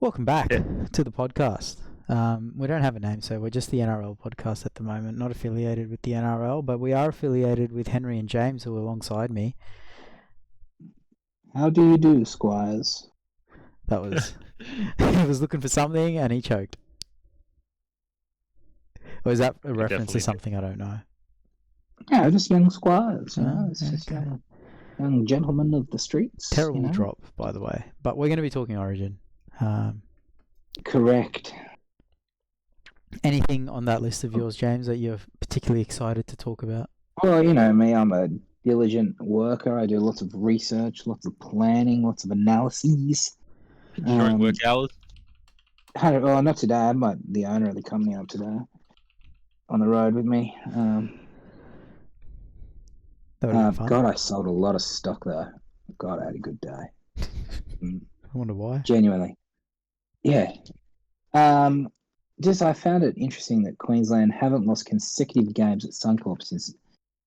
Welcome back Yeah. to the podcast. We don't have a name, so we're just the NRL podcast at the moment, not affiliated with the NRL, but we are affiliated with Henry and James, who are alongside me. How do you do, squires? That was... he was looking for something and he choked. Or is that a reference to something I don't know? Yeah, just young squires. It's okay. just young gentlemen of the streets. Terrible drop, by the way. But we're going to be talking Origin. Correct. Anything on that list of yours, James, that you're particularly excited to talk about? Well, you know me, I'm a diligent worker. I do lots of research, lots of planning, lots of analyses. During work hours? Well, not today. I have the owner of the company up today on the road with me. That would be fun. God, I sold a lot of stock though. God, I had a good day. I wonder why. Genuinely. Yeah. I found it interesting that Queensland haven't lost consecutive games at Suncorp since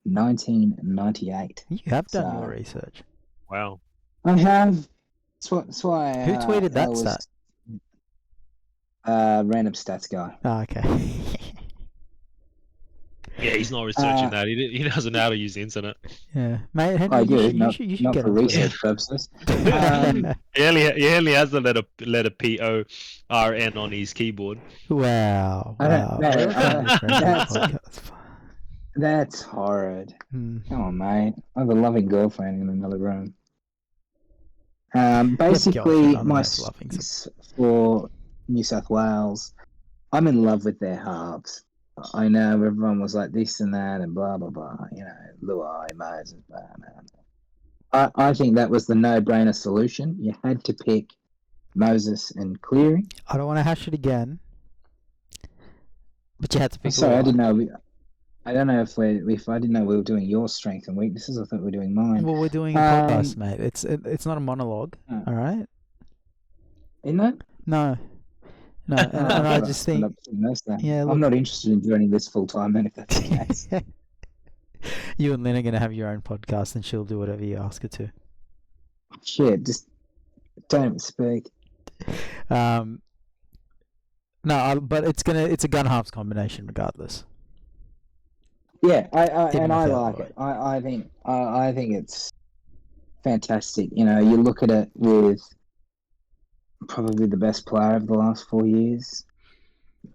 1998. You have done your research. Wow. I have. That's why. Who tweeted that stat? Random stats guy. Oh, okay. Yeah, he's not researching that. He doesn't know how to use the internet. Yeah, mate. Henry, I do, you should not get for research purposes. He only has the letter PORN on his keyboard. Wow. That's horrid. Hmm. Come on, mate. I have a loving girlfriend in another room. Basically, my strengths for New South Wales, I'm in love with their halves. I know everyone was like this and that and blah, blah, blah. You know, Luai, Moses, blah, blah. I think that was the no-brainer solution. You had to pick Moses and Cleary. I don't want to hash it again, but you had to pick. Sorry, I didn't know. I don't know if I didn't know we were doing your strengths and weaknesses. I thought we were doing mine. Well, we're doing a podcast, mate. It's not a monologue, all right? Isn't it? No, and I just think, yeah, I'm not interested in joining this full time. Then, if that's the case, you and Lynn are gonna have your own podcast, and she'll do whatever you ask her to. Shit, just don't speak. No, but it's a gun halves combination regardless. Yeah, I like it. I think it's fantastic. You know, you look at it with probably the best player of the last 4 years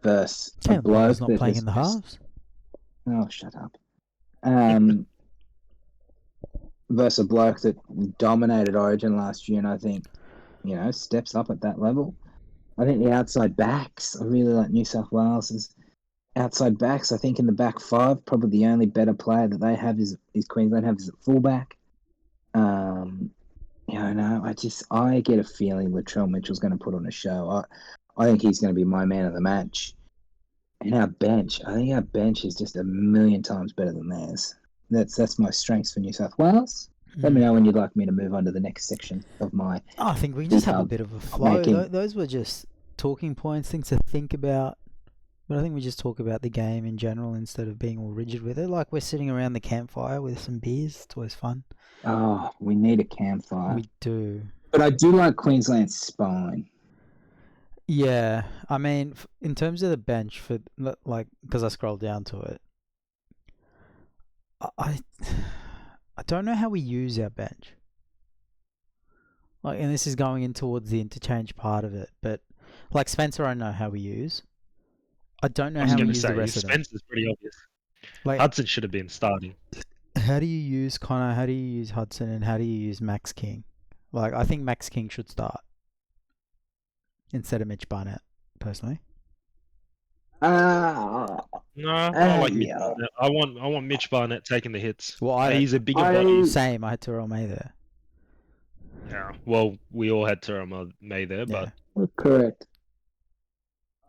versus a bloke not playing in the halves. Oh, shut up. Versus a bloke that dominated Origin last year, and I think, you know, steps up at that level. I think the outside backs, I really like New South Wales's outside backs. I think in the back five, probably the only better player that they have is Queensland have is at fullback. I get a feeling Latrell Mitchell's going to put on a show. I think he's going to be my man of the match. And I think our bench is just a million times better than theirs. That's my strengths for New South Wales. Let me know when you'd like me to move on to the next section of my... I think we just have a bit of a flow. Those were just talking points, things to think about. But I think we just talk about the game in general instead of being all rigid with it. Like we're sitting around the campfire with some beers. It's always fun. Oh, we need a campfire. We do. But I do like Queensland's spine. Yeah. I mean, in terms of the bench, because I scrolled down to it, I don't know how we use our bench. And this is going in towards the interchange part of it. But like Spencer, I know how we use. I don't know how we use the rest of them. Spencer's pretty obvious. Hudson should have been starting. How do you use Connor? How do you use Hudson? And how do you use Max King? I think Max King should start instead of Mitch Barnett, personally. No, I like Mitch Barnett. I want Mitch Barnett taking the hits. Well, he's a bigger body. Same. I had Terrell May there. Yeah. Well, we all had Terrell May there, but correct.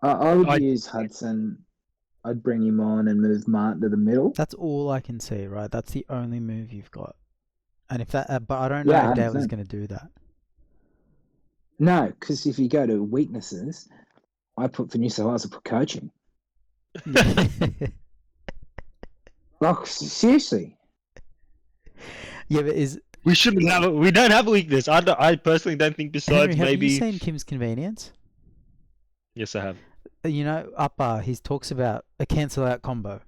I would use Hudson. I'd bring him on and move Martin to the middle. That's all I can see, right? That's the only move you've got. And if that, but I don't know if Daly's going to do that. No, because if you go to weaknesses, I put for New South Wales, I put coaching. Like, seriously. Yeah, but we don't have a weakness. I personally don't think besides Henry, maybe. Have you seen Kim's Convenience? Yes, I have. You know, he talks about a cancel out combo.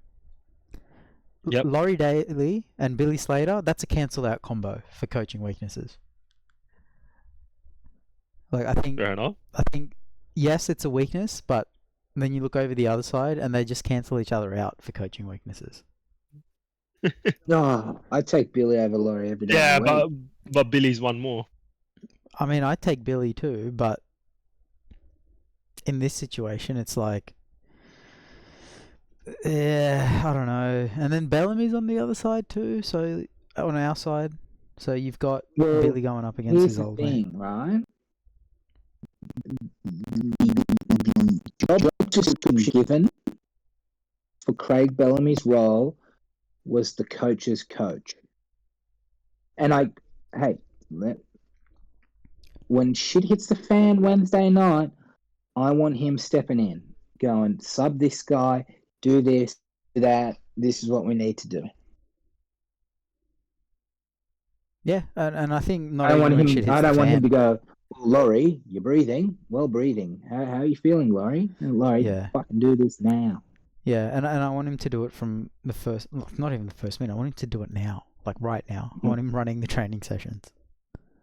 Yep. Laurie Daly and Billy Slater, that's a cancel out combo for coaching weaknesses. Like I think yes, it's a weakness, but then you look over the other side and they just cancel each other out for coaching weaknesses. No, I take Billy over Laurie every day. Yeah, but Billy's one more. I mean, I take Billy too, but in this situation, it's like, I don't know. And then Bellamy's on the other side too, so on our side. So you've got Billy going up against his old thing, mate. Right? The job description given for Craig Bellamy's role was the coach's coach. And when shit hits the fan Wednesday night, I want him stepping in, going, sub this guy, do this, do that. This is what we need to do. Yeah, and I think I don't want him to go, Laurie, you're breathing. Well, breathing. How are you feeling, Laurie? Laurie, fucking do this now. Yeah, and I want him to do it from the first, not even the first minute. I want him to do it now, like right now. I want him running the training sessions.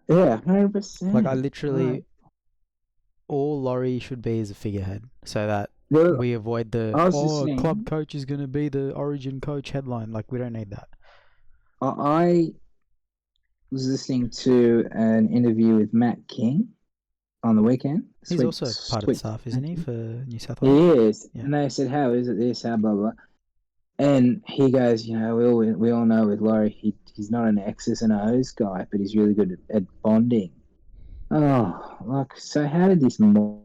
Yeah, 100%. Like I literally, all Laurie should be is a figurehead, so that we avoid the club coach is going to be the Origin coach headline. Like we don't need that. I was listening to an interview with Matt King on the weekend. He's also part of the staff, isn't he, for New South Wales? He is. Yeah. And they said, how is it this, how blah, blah. And he goes, we all know with Laurie, he's not an X's and O's guy, but he's really good at bonding. Oh, so how did this you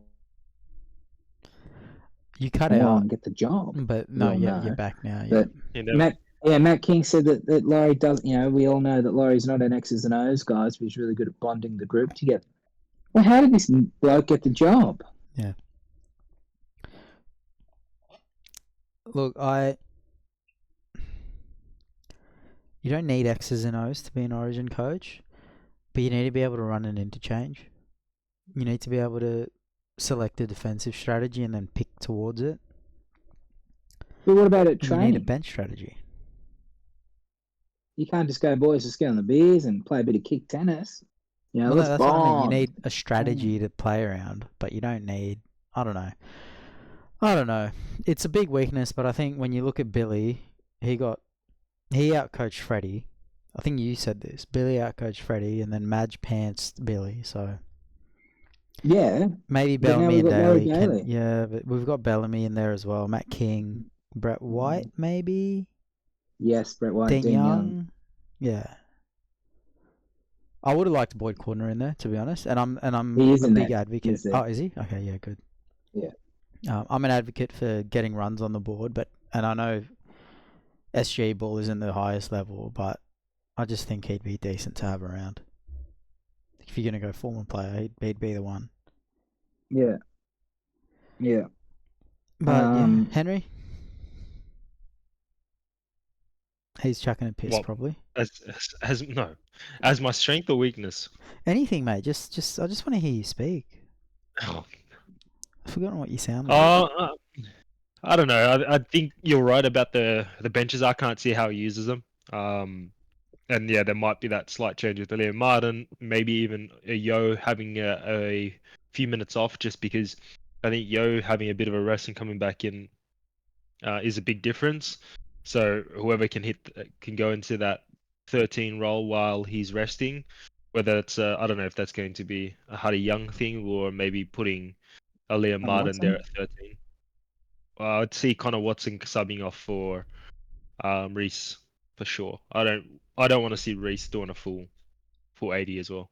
cut out and get the job? But no, you're back now. But Matt King said that Laurie does, we all know that Laurie's not an X's and O's guy, but he's really good at bonding the group together. Well, how did this bloke get the job? Yeah. Look, you don't need X's and O's to be an Origin coach, but you need to be able to run an interchange. You need to be able to select a defensive strategy and then pick towards it. But what about training? You need a bench strategy. You can't just go, boys, let's get on the beers and play a bit of kick tennis. Let's that's what I mean. You need a strategy to play around, but you don't need, I don't know. It's a big weakness, but I think when you look at Billy, he outcoached Freddie. I think you said this. Billy outcoached Freddie, and then Madge pantsed Billy, so... Yeah. Maybe Bellamy and Daly. Yeah, but we've got Bellamy in there as well. Matt King, Brett White, maybe? Yes, Brett White, Dean Young. Yeah. I would have liked Boyd Cordner in there, to be honest, and I'm a big advocate. Oh, is he? Okay, yeah, good. Yeah. I'm an advocate for getting runs on the board, and I know SG ball isn't the highest level, but I just think he'd be decent to have around. If you're going to go former player, he'd be the one. Yeah. Yeah. But Henry? He's chucking a piss, probably. As my strength or weakness? Anything, mate. Just I just want to hear you speak. I've forgotten what you sound like. I don't know. I think you're right about the benches. I can't see how he uses them. And yeah, there might be that slight change with Liam Martin, maybe even a Yo having a few minutes off, just because I think Yo having a bit of a rest and coming back in is a big difference. So whoever can go into that 13 role while he's resting, whether it's I don't know if that's going to be a Huddy Young thing or maybe putting a Liam Martin there at 13. I'd see Connor Watson subbing off for Reece for sure. I don't want to see Reece doing a full 80 as well.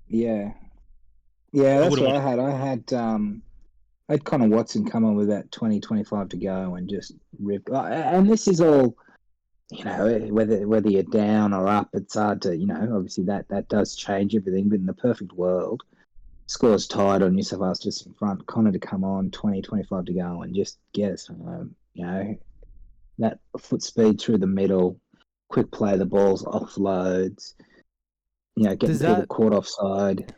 Yeah, that's what I had. I had Connor Watson come on with that 20-25 to go and just rip. And this is all, whether you're down or up, it's hard to, obviously that does change everything. But in the perfect world, scores tied on New South Wales just in front. Connor to come on, 20-25 to go and just get us home. That foot speed through the middle, quick play the balls, offloads. Getting people caught offside.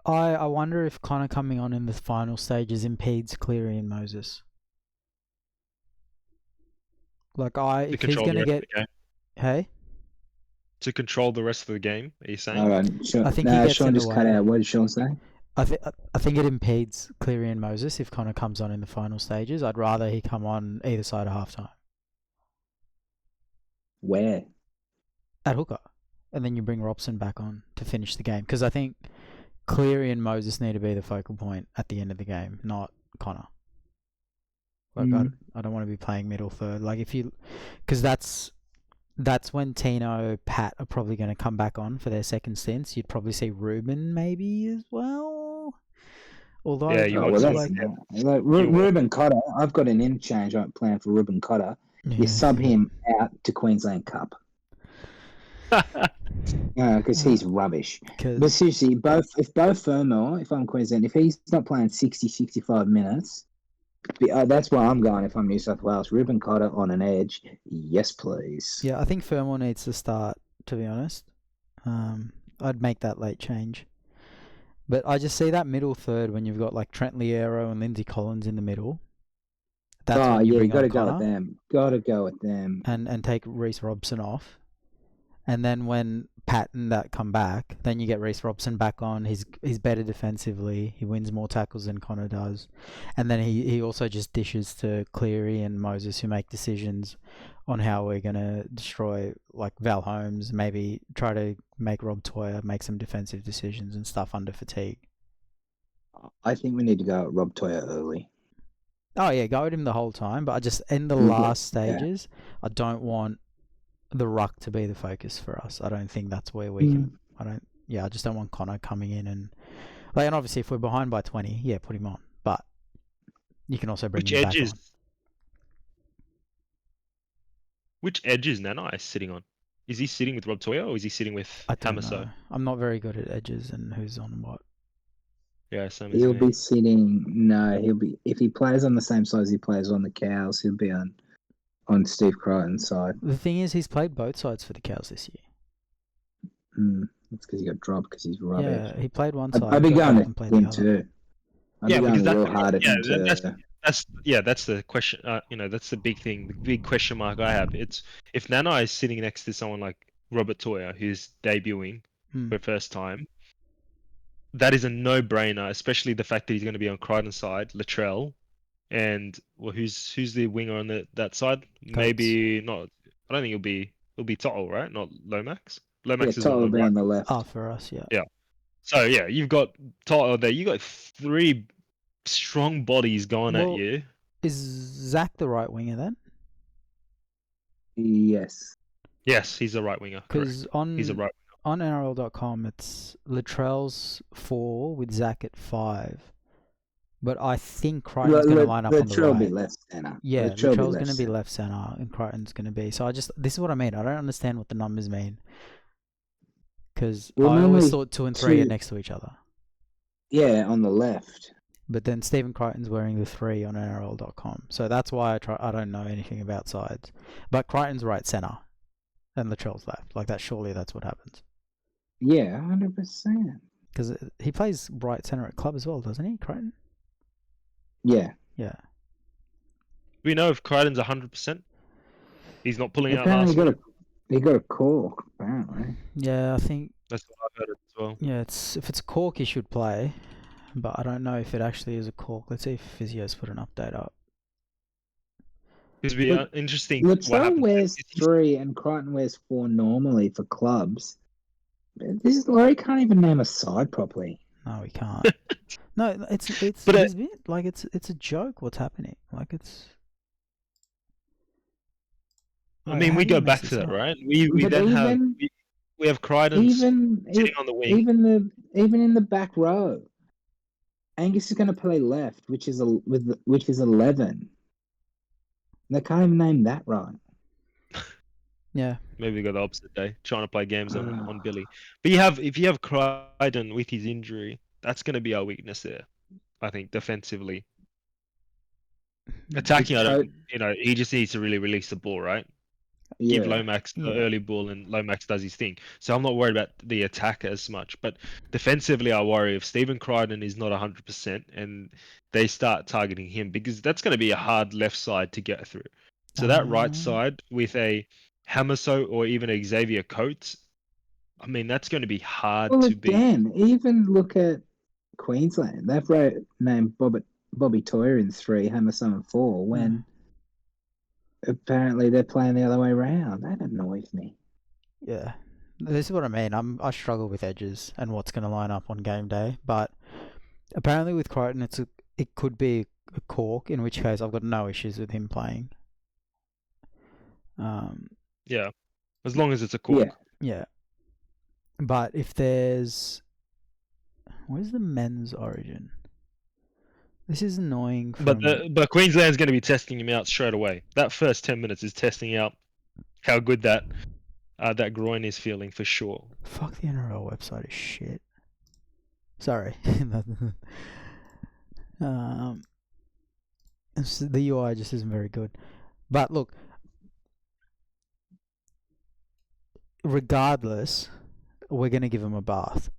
I wonder if Connor coming on in the final stages impedes Cleary and Moses. Like if he's gonna get, hey, to control the rest of the game, are you saying? All right, I think he gets Shaun in the just way. cut out. What did Shaun say? I think it impedes Cleary and Moses if Connor comes on in the final stages. I'd rather he come on either side of halftime. Where? At hooker, and then you bring Robson back on to finish the game, because I think Cleary and Moses need to be the focal point at the end of the game, not Connor. Like I don't want to be playing middle third. Like because that's when Tino, Pat are probably going to come back on for their second stints. You'd probably see Ruben maybe as well. Although Ruben Cotter. I've got an interchange plan for Ruben Cotter. Yeah. You sub him out to Queensland Cup. Because he's rubbish. But seriously, if I'm Queensland, if he's not playing 60, 65 minutes, that's where I'm going if I'm New South Wales. Ruben Cotter on an edge. Yes, please. Yeah, I think Fermor needs to start, to be honest. I'd make that late change. But I just see that middle third when you've got like Trent Liero and Lindsay Collins in the middle. That's you got to go with them. Got to go with them. And take Reece Robson off. And then when Pat and that come back, then you get Reece Robson back on. He's better defensively. He wins more tackles than Connor does. And then he also just dishes to Cleary and Moses, who make decisions on how we're going to destroy like Val Holmes, maybe try to make Rob Toyer make some defensive decisions and stuff under fatigue. I think we need to go at Rob Toyer early. Oh, yeah, go at him the whole time. But I just, in the last stages, I don't want the ruck to be the focus for us. I don't think that's where we can. I just don't want Connor coming in and obviously if we're behind by 20, put him on. But you can also bring him back on. Which edge is Nanai sitting on? Is he sitting with Rob Toyer or is he sitting with Hamaso? I'm not very good at edges and who's on what. Yeah, same he'll be sitting. No, he'll be if he plays on the same side as he plays on the Cows. He'll be on Steve Crichton's side. The thing is, he's played both sides for the Cows this year. That's because he got dropped because he's rubbish. Yeah, he played one side. I'd be going to him too. Because that's the question. That's the big thing, the big question mark I have. It's if Nanai is sitting next to someone like Robert Toyer, who's debuting for the first time, that is a no-brainer, especially the fact that he's going to be on Crichton's side, Latrell. And who's the winger on that side? Coates. Maybe not. I don't think it'll be Toto, right? Not Lomax. Lomax is on the left. Oh, for us, yeah. Yeah. So you've got Toto there. You got three strong bodies going at you. Is Zach the right winger then? Yes. Yes, he's a right winger. Because he's a right winger. On NRL.com, it's Latrell's 4 with Zach at 5. But I think Crichton's going to line up on the right. Latrell be left centre. Yeah, Latrell's going to be left centre and Crichton's going to be. So this is what I mean. I don't understand what the numbers mean. Because I always thought 2 and 3 are next to each other. Yeah, on the left. But then Stephen Crichton's wearing the 3 on NRL.com. So that's why I don't know anything about sides. But Crichton's right centre and Latrell's left. Like surely that's what happens. Yeah, 100%. Because he plays right centre at club as well, doesn't he, Crichton? Yeah. Yeah. We know if Crichton's 100%. He's not pulling out last week. He got a cork, apparently. Yeah, I think that's what I've heard as well. Yeah, if it's a cork, he should play, but I don't know if it actually is a cork. Let's see if Physio's put an update up. It'd be interesting. Latrell wears 3 and Crichton wears 4 normally for clubs. Laurie can't even name a side properly. No, he can't. No, it's a joke. What's happening? Like it's. I mean, we go back to that, right? We have Crichton sitting on the wing. Even in the back row, Angus is going to play left, which is 11. They can't even name that right. Yeah. Maybe we got the opposite day, trying to play games on Billy. But if you have Crichton with his injury, that's going to be our weakness there. I think defensively, attacking. He just needs to really release the ball, right? give Yeah. Lomax the early ball and Lomax does his thing. So I'm not worried about the attack as much. But defensively, I worry if Stephen Crichton is not 100% and they start targeting him, because that's going to be a hard left side to get through. So that right side with a Hamaso or even a Xavier Coates, I mean, that's going to be hard to beat. Again, even look at Queensland. They've named Bobby Toyer in 3, Hamaso in 4, when apparently they're playing the other way around. That annoys me. Yeah. This is what I mean. I struggle with edges and what's going to line up on game day. But apparently with Crichton, it could be a cork, in which case I've got no issues with him playing. Yeah, as long as it's a cork. Yeah. But if there's... Where's the men's origin? This is annoying. But Queensland's going to be testing him out straight away. That first 10 minutes is testing out how good that groin is feeling for sure. Fuck, the NRL website is shit. Sorry. The UI just isn't very good. But look, regardless, we're going to give him a bath.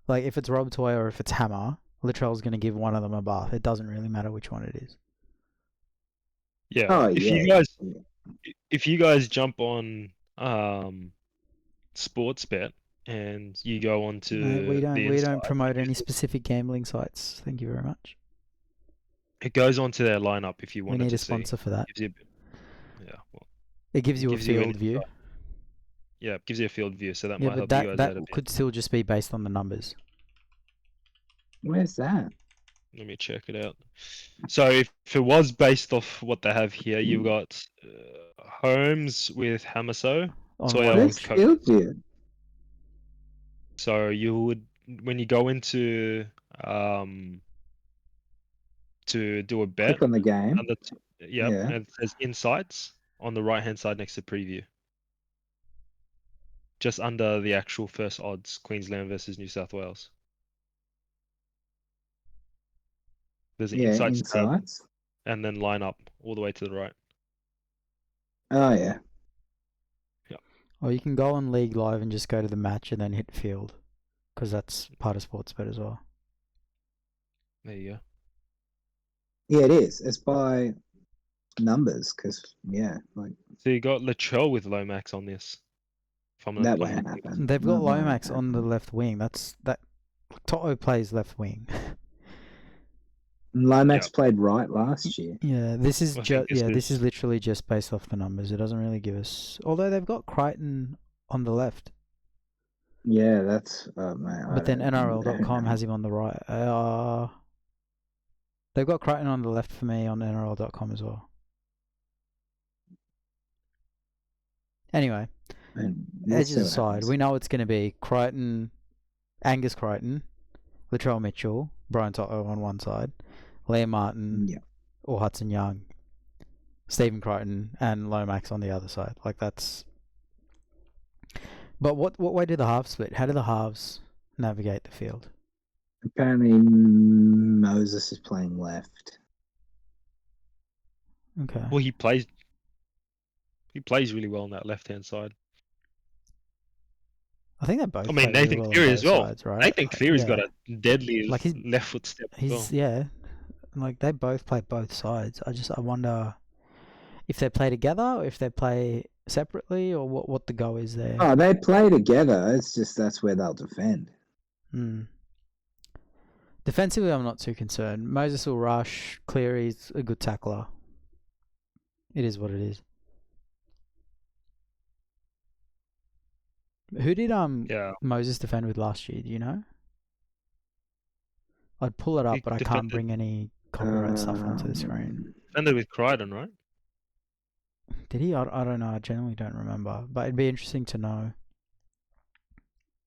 Like, if it's Rob Toy or if it's Hammer, Latrell's going to give one of them a bath. It doesn't really matter which one it is. Yeah. Oh, If you guys jump on Sportsbet and you go on to we don't promote any specific gambling sites. Thank you very much. It goes on to their lineup if you want to see. We need a sponsor for that. It gives you a field view. Yeah, it gives you a field view, so that might help you guys out a that bit. could still just be based on the numbers. Where's that? Let me check it out. So if it was based off what they have here, you've got Holmes with Hamaso, Toya with field view. So you would, when you go into to do a bet, click on the game. and it says insights on the right hand side next to preview. Just under the actual first odds, Queensland versus New South Wales. There's an insights tab, and then line up all the way to the right. Oh, yeah. Or you can go on League Live and just go to the match and then hit field, because that's part of Sportsbet as well. There you go. Yeah, it is. It's by numbers, because, So you got Latrell with Lomax on this. That won't happen. They've got Lomax on the left wing. Toto plays left wing. Lomax played right last year. Yeah, this is this is literally just based off the numbers. It doesn't really give us. Although they've got Crichton on the left. Yeah, that's. Man, but then NRL.com has him on the right. They've got Crichton on the left for me on NRL.com as well. Anyway, edges aside, we know it's going to be Crichton, Angus Crichton, Latrell Mitchell, Brian Toto on one side, Liam Martin, or Hudson Young, Stephen Crichton, and Lomax on the other side. Like, that's... But what way do the halves split? How do the halves navigate the field? Apparently Moses is playing left. Okay. Well, he plays really well on that left-hand side. I think they both. I mean, Nathan Cleary as well. Sides, right? Nathan Cleary's got a deadly left foot step. Like, they both play both sides. I wonder if they play together, or if they play separately, or what the go is there. Oh, they play together. It's just that's where they'll defend. Defensively, I'm not too concerned. Moses will rush. Cleary's a good tackler. It is what it is. Who did Moses defend with last year? Do you know? I'd pull it up, but I can't bring any copyright stuff onto the screen. Defended with Crichton, right? Did he? I don't know. I genuinely don't remember. But it'd be interesting to know.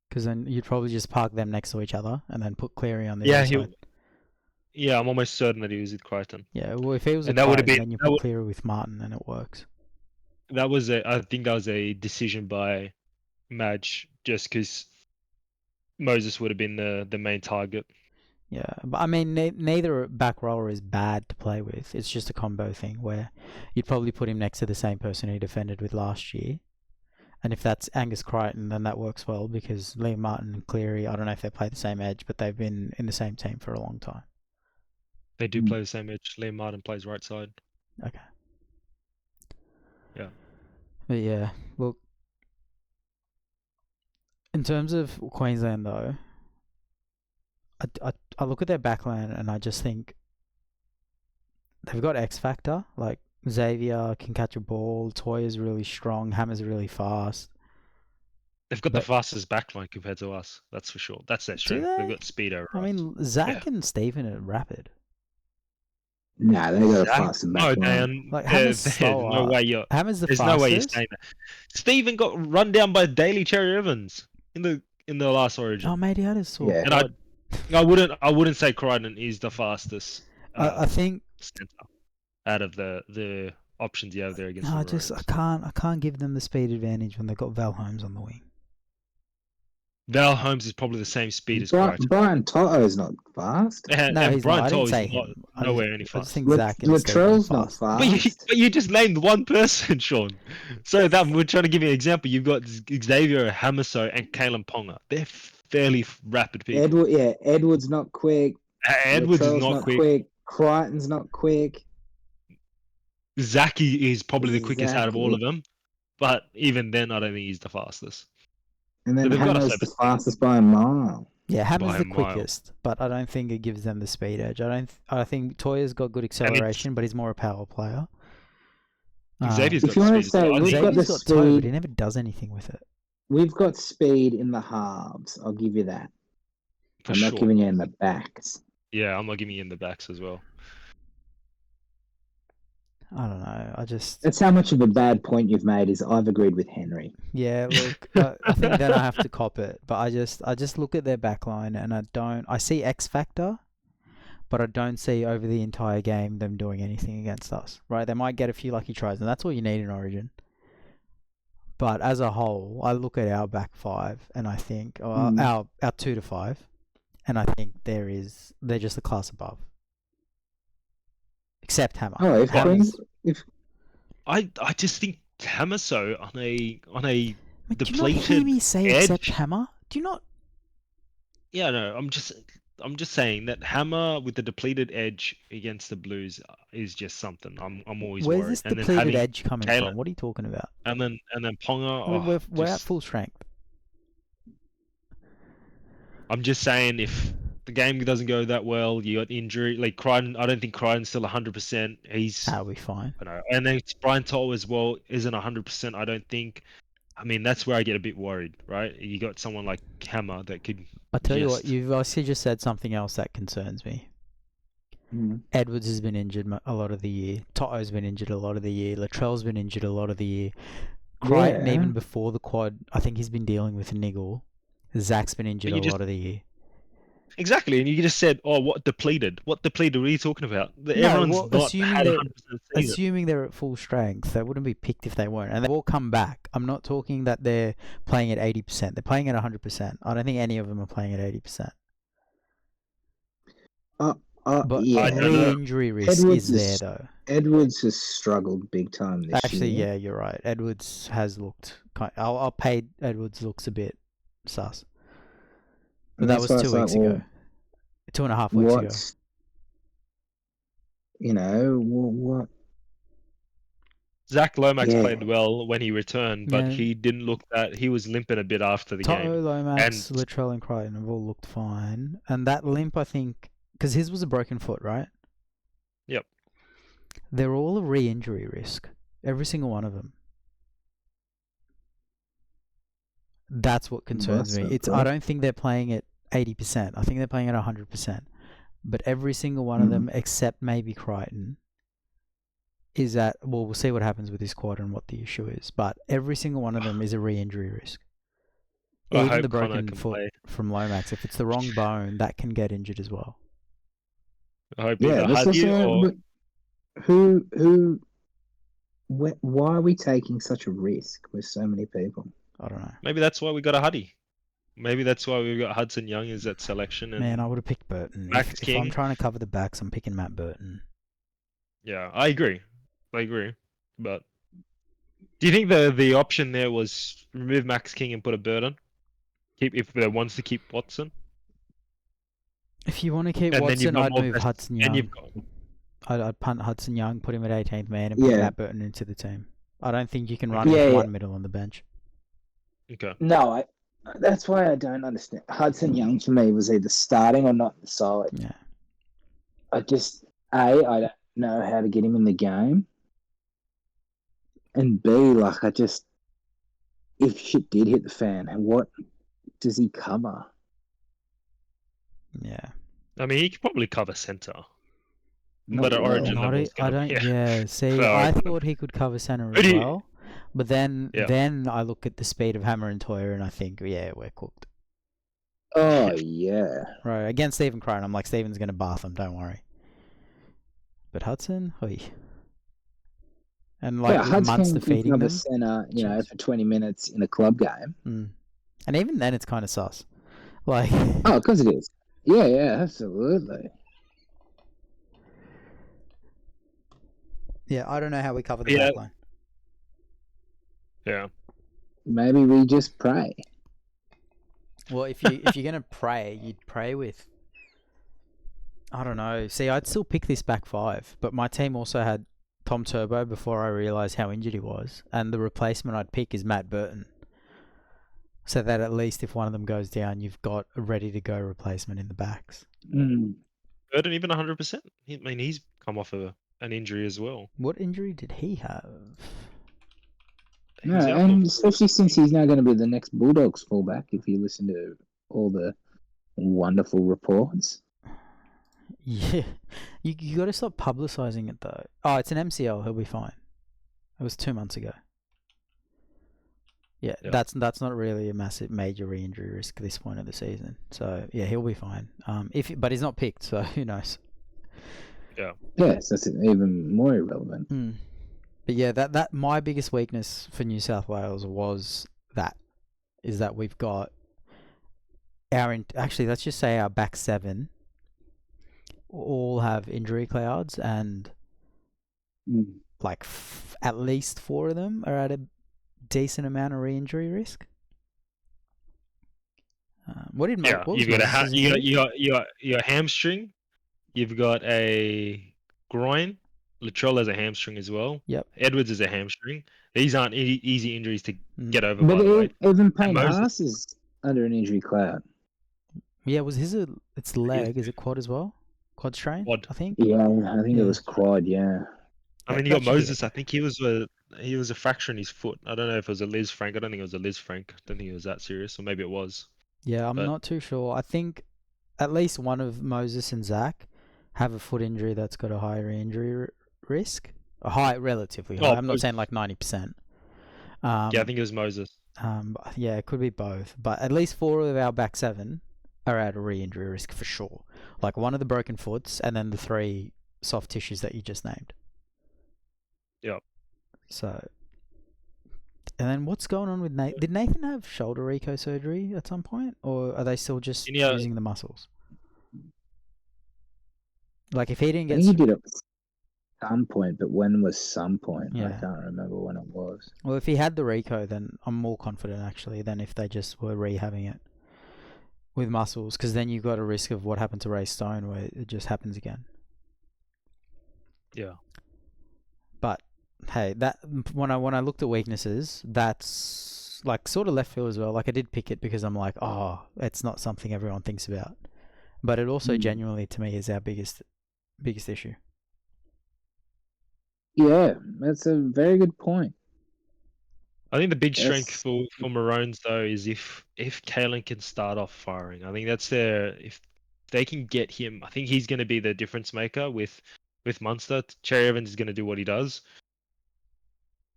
Because then you'd probably just park them next to each other and then put Cleary on the other side. Yeah, I'm almost certain that he was with Crichton. Yeah, well, if he was with Crichton, then you put Cleary with Martin and it works. I think that was a decision by Madge, just because Moses would have been the main target. Yeah, but I mean, neither back rower is bad to play with. It's just a combo thing where you'd probably put him next to the same person he defended with last year. And if that's Angus Crichton, then that works well because Liam Martin and Cleary, I don't know if they play the same edge, but they've been in the same team for a long time. They do play the same edge. Liam Martin plays right side. Okay. Yeah. But yeah, look, in terms of Queensland though, I look at their backline and I just think they've got X factor. Like Xavier can catch a ball, Toya's really strong, Hammer's really fast. They've got the fastest backline compared to us. That's for sure. That's their strength. They've got speed over I mean, Zach and Stephen are rapid. Nah, they got a faster backline. No, Dan. Like Hammer's slower. No way you're. Hammer's the there's fastest. No way you're saying that. Stephen got run down by Daly Cherry Evans in the last Origin. Oh, mate, he had a sort. Yeah. And I wouldn't say Crichton is the fastest. I think center out of the options you have there against. No, I can't give them the speed advantage when they've got Val Holmes on the wing. Val Holmes is probably the same speed as Crichton. Brian Toto's not fast. No, he's Brian not. I didn't Toto say is him. nowhere any I just fast. think Zach and Latrell's not fast. fast. But you just named one person, Shaun. So that we're trying to give you an example. You've got Xavier Hamaso and Kalyn Ponga. They're fairly rapid people. Edwards not quick. Edwards is Latrell's not quick. Crichton's not quick. Zaki is probably the quickest out of all of them. But even then, I don't think he's the fastest. And then Hammer's the fastest by a mile. Yeah, Hammer's the quickest, but I don't think it gives them the speed edge. I think Toya's got good acceleration, but he's more a power player. Xavier's got Xavier's got the speed, speed, but he never does anything with it. We've got speed in the halves. I'll give you that. I'm not giving you in the backs. Yeah, I'm not giving you in the backs as well. I don't know. That's how much of a bad point you've made. Is I've agreed with Henry. Yeah, look, I think then I have to cop it. But I just look at their backline and I see X factor, but I don't see over the entire game them doing anything against us. Right? They might get a few lucky tries, and that's all you need in Origin. But as a whole, I look at our back five, and I think our 2 to 5, and I think they're just a class above. Except Hammer. Oh, I just think Hamaso on a depleted do you not hear me say edge? Except Hammer? Do you not? Yeah, no. I'm just saying that Hammer with the depleted edge against the Blues is just something. I'm always Where's worried. this And depleted edge coming from? What are you talking about? And then Ponga. We're at full strength. I'm just saying if the game doesn't go that well, you got injury. Like Crichton, I don't think Crichton's still 100%. That'll be fine. I know. And then Brian Toll as well isn't 100%. I don't think. I mean, that's where I get a bit worried, right? You got someone like Hammer that could. I tell you what, you've obviously just said something else that concerns me. Edwards has been injured a lot of the year. Toto's been injured a lot of the year. Latrell's been injured a lot of the year. Crichton, even before the quad, I think he's been dealing with a niggle. Zach's been injured a lot of the year. Exactly, and you just said, "Oh, what depleted? What depleted? What are you talking about?" Assuming they're at full strength, they wouldn't be picked if they weren't, and they've all come back. I'm not talking that they're playing at 80%. They're playing at 100%. I don't think any of them are playing at 80%. But injury risk is there though. Edwards has struggled big time this year. Actually, yeah, you're right. Edwards has looked. I'll pay Edwards looks a bit sus. But that was 2 weeks ago. 2.5 weeks ago. You know, what? Zach Lomax played well when he returned, but he didn't look that. He was limping a bit after the game. Toto, Lomax, Latrell and Crichton have all looked fine. And that limp, I think, because his was a broken foot, right? Yep. They're all a re-injury risk. Every single one of them. That's what concerns me. I don't think they're playing at 80%. I think they're playing at 100%. But every single one of them, except maybe Crichton, is at, well, we'll see what happens with this quad and what the issue is. But every single one of them is a re-injury risk. Even the broken foot from Lomax, if it's the wrong bone, that can get injured as well. I hope why are we taking such a risk with so many people? I don't know. Maybe that's why we got a Huddy. Maybe that's why we've got Hudson Young as that selection. And Man, I would have picked Burton. Max If King. I'm trying to cover the backs, I'm picking Matt Burton. Yeah, I agree. But do you think the option there was remove Max King and put a Burton? Keep if there wants to keep Watson. If you want to keep And then you've Watson, got I'd more move best- Hudson And Young. you've got I'd punt Hudson Young, put him at 18th man, and put Yeah. Matt Burton into the team. I don't think you can run Yeah, with yeah. one middle on the bench. okay. No, that's why I don't understand. Hudson Young for me was either starting or not in the side. Yeah. I don't know how to get him in the game. And B, like, if shit did hit the fan, and what does he cover? Yeah. I mean, he could probably cover centre. Not But at well. Origin level, it's I gonna don't. be- Yeah. See, So, I thought he could cover centre Who as do you- well, but then Yeah. I look at the speed of Hammer and Toyer, and I think, yeah, we're cooked. Oh, yeah. Right against Stephen Crone, I'm like, Stephen's gonna bath him. Don't worry. But Hudson, oi. And like with Hudson Munster can feeding cover them, centre, Jeez. for 20 minutes in a club game. And even then, it's kind of sus. Like, Oh, because it is. Yeah, absolutely. yeah, I don't know how we cover the Yeah. back line. Yeah. Maybe we just pray. Well, if you're gonna pray, you'd pray with. I don't know. See, I'd still pick this back five, but my team also had Tom Turbo before I realised how injured he was, and the replacement I'd pick is Matt Burton. So that at least if one of them goes down, you've got a ready to go replacement in the backs. Burton even 100%. I mean, he's come off an injury as well. What injury did he have? He's No, out and for- especially since he's now going to be the next Bulldogs fullback, if you listen to all the wonderful reports. Yeah, you got to stop publicising it though. Oh, it's an MCL. He'll be fine. It was 2 months ago. Yeah, Yeah. that's not really a major re-injury risk at this point of the season. So yeah, he'll be fine. But he's not picked, so who knows? Yes, that's even more irrelevant. But yeah, that my biggest weakness for New South Wales is that we've got actually let's just say our back seven all have injury clouds, and like at least 4 of them are at a decent amount of re-injury risk. What was you've got Moses' injury? you got your hamstring. You've got a groin. Latrell has a hamstring as well. Yep. Edwards is a hamstring. These aren't easy injuries to get over. But by the way, even Payne Moses- Haas is under an injury cloud. Yeah, was it's leg? Is it quad as well? Quad strain? Quad. I think. Yeah, I think Yeah. it was quad, yeah. I mean, That you got should be Moses. okay. I think he was a fracture in his foot. I don't know if it was a Liz Frank. I don't think it was a Liz Frank. I don't think it was that serious, or maybe it was. Yeah, I'm But- not too sure. I think at least one of Moses and Zach have a foot injury that's got a higher injury risk. Relatively high. I'm not Moses- saying like 90%. Yeah, I think it was Moses. Yeah, it could be both. But at least 4 of our back 7 are at a re-injury risk for sure. Like one of the broken foots, and then the 3 soft tissues that you just named. Yep. So, and then what's going on with Nathan? Did Nathan have shoulder reco surgery at some point, or are they still just Yeah. using the muscles? Like if he didn't I get, think he did it at some point, but when was some point? I Yeah. can't remember when it was. well, if he had the reco, then I'm more confident actually than if they just were rehabbing it with muscles, because then you've got a risk of what happened to Ray Stone, where it just happens again. Yeah. But hey, that when I looked at weaknesses, that's like sort of left field as well. Like I did pick it because I'm like, oh, it's not something everyone thinks about, but it also genuinely to me is our biggest issue. Yeah, that's a very good point. I think the big strength Yes. for Maroons though is if Kalyn can start off firing. I think that's if they can get him. I think he's going to be the difference maker with Munster. Cherry Evans is going to do what he does.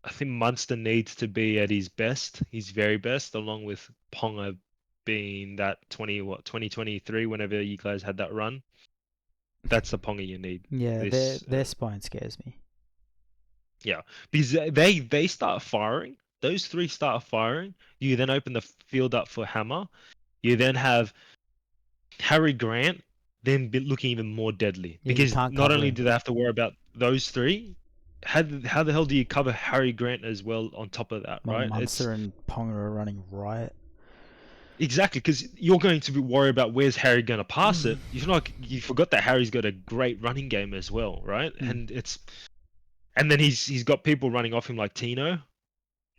I think Munster needs to be at his best, his very best, along with Ponga being that 2023 whenever you guys had that run. That's the Ponga you need. Yeah, This, their spine scares me. Because they start firing. Those 3 start firing. You then open the field up for Hammer. You then have Harry Grant then looking even more deadly Yeah, you because can't not cover only him. do they have to worry about those three, how the hell do you cover Harry Grant as well on top of that, Well, right? Munster and Ponga are running riot. Exactly, because you're going to be worried about where's Harry going to pass it. You forgot that Harry's got a great running game as well, right? And then he's got people running off him like Tino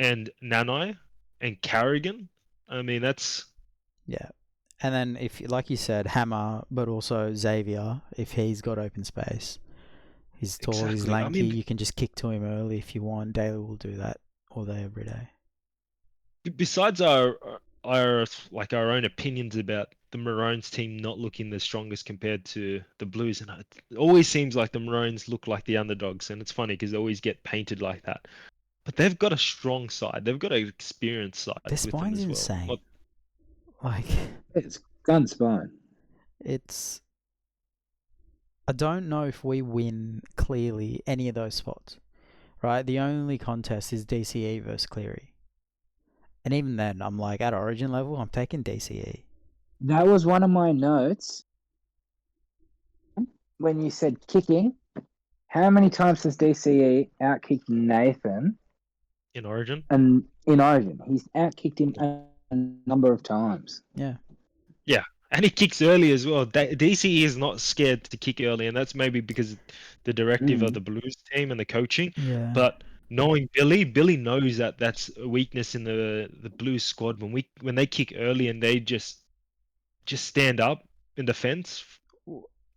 and Nanai and Carrigan. I mean, that's Yeah. And then if, like you said, Hammer, but also Xavier, if he's got open space, he's tall, he's exactly. I lanky, mean, you can just kick to him early if you want. Daly will do that all day, every day. besides our own opinions about the Maroons team not looking the strongest compared to the Blues, and it always seems like the Maroons look like the underdogs, and it's funny because they always get painted like that. But they've got a strong side. They've got an experienced side Their with them spine's as well. insane. Like, It's gun spine. it's... I don't know if we win clearly any of those spots, right? The only contest is DCE versus Cleary. And even then, I'm like, at Origin level, I'm taking DCE. That was one of my notes. When you said kicking, how many times has DCE outkicked Nathan in Origin. and in Origin? He's outkicked him a number of times. Yeah. Yeah, and he kicks early as well. DCE is not scared to kick early, and that's maybe because the directive of the Blues team and the coaching. Yeah. But knowing Billy knows that that's a weakness in the Blues squad when they kick early and they just stand up in defense.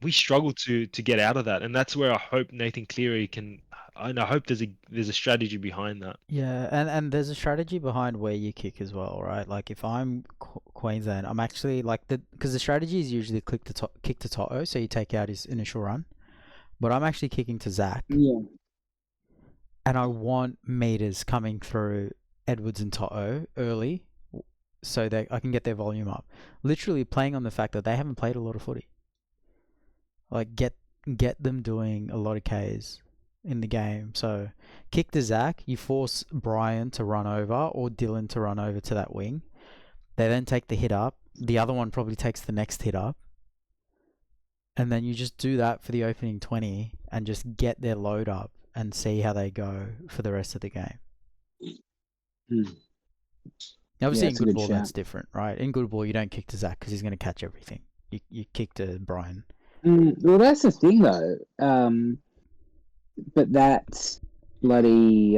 We struggle to get out of that, and that's where I hope Nathan Cleary can. And I hope there's a strategy behind that. Yeah, and there's a strategy behind where you kick as well, right? Like if I'm Queensland, I'm actually like because the strategy is usually kick to Toto, so you take out his initial run, but I'm actually kicking to Zach. Yeah. And I want meters coming through Edwards and Toto early, so that I can get their volume up. Literally playing on the fact that they haven't played a lot of footy. Like get them doing a lot of Ks in the game. So kick to Zach, you force Brian to run over or Dylan to run over to that wing. They then take the hit up. The other one probably takes the next hit up. And then you just do that for the opening 20 and just get their load up and see how they go for the rest of the game. Obviously, in good ball, that's different, right? In good ball, you don't kick to Zach because he's going to catch everything. You kick to Brian. Well, that's the thing, though. But that's bloody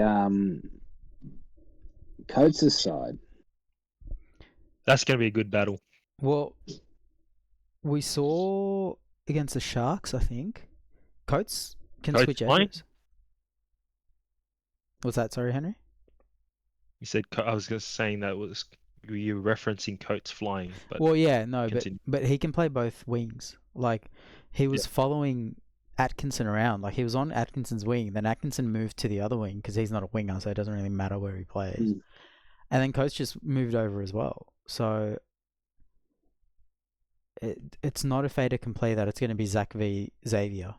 Coates' side. That's going to be a good battle. Well, we saw against the Sharks, I think. Coates can switch edges. What's that? Sorry, Henry? You said I was just saying that was you were referencing Coates flying. But well, yeah, no, but he can play both wings. Like he was following Atkinson around. Like he was on Atkinson's wing, then Atkinson moved to the other wing because he's not a winger, so it doesn't really matter where he plays. And then Coates just moved over as well. So it's not a fait accompli that it's going to be Zach v Xavier.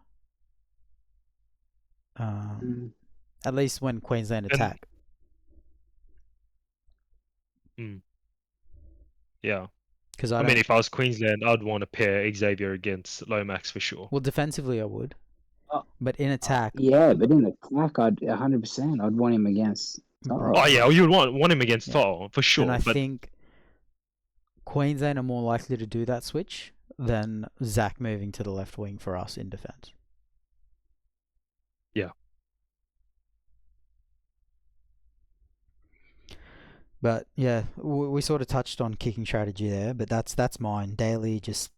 At least when Queensland attack. Yeah. Because I mean, if I was Queensland, I'd want to pair Xavier against Lomax for sure. Well, defensively, I would. But in attack... yeah, but in attack, I'd 100%. I'd want him against... Oh, yeah, you would want him against Toto, for sure. And I think Queensland are more likely to do that switch than Zach moving to the left wing for us in defence. Yeah. But yeah, we sort of touched on kicking strategy there, but that's mine. Daily, just,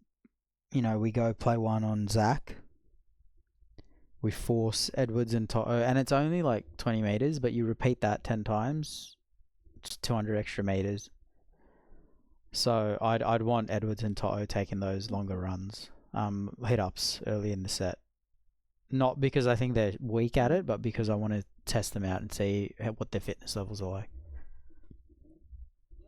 we go play one on Zach. We force Edwards and Toto, and it's only like 20 metres, but you repeat that 10 times, it's 200 extra metres. So I'd want Edwards and Toto taking those longer runs, hit-ups early in the set. Not because I think they're weak at it, but because I want to test them out and see what their fitness levels are like.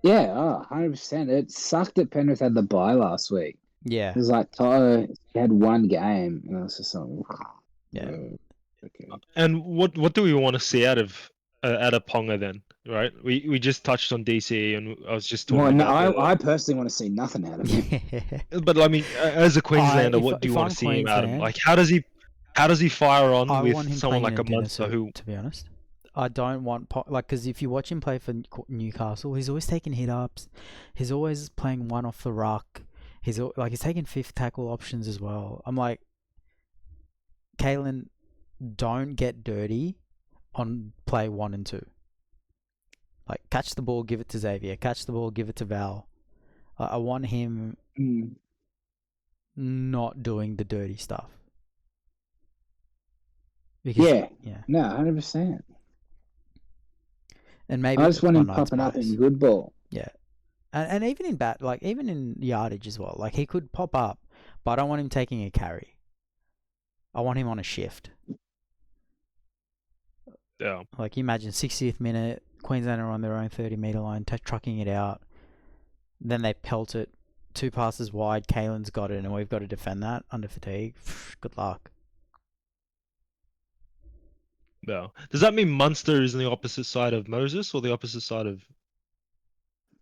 Yeah, 100%. It sucked that Penrith had the bye last week. Yeah. It was like Toto had one game, and I was just like, yeah. Okay. And what do we want to see out of Ponga then? right? We just touched on DCE, and I was just Well, talking no, about I personally want to see nothing out of him. Yeah. But I mean, as a Queenslander, what do you If want I'm to see him out of? Queensland, Like, how does he fire on I with want him someone playing in like a a dinner Munster suit, who? to be honest. I don't want because if you watch him play for Newcastle, he's always taking hit ups. He's always playing one off the ruck. He's taking fifth tackle options as well. I'm like, Kalyn, don't get dirty on play 1 and 2. Like, catch the ball, give it to Xavier. Catch the ball, give it to Val. I want him not doing the dirty stuff. Because, Yeah. No, 100%. And maybe I just want him Night's popping up bias. in good ball. Yeah. And even in even in yardage as well. Like, he could pop up, but I don't want him taking a carry. I want him on a shift. Yeah. Like, you imagine 60th minute, Queensland are on their own 30-metre line, trucking it out. Then they pelt it 2 passes wide. Kalyn's got it, and we've got to defend that under fatigue. Good luck. No. Does that mean Munster is on the opposite side of Moses or the opposite side of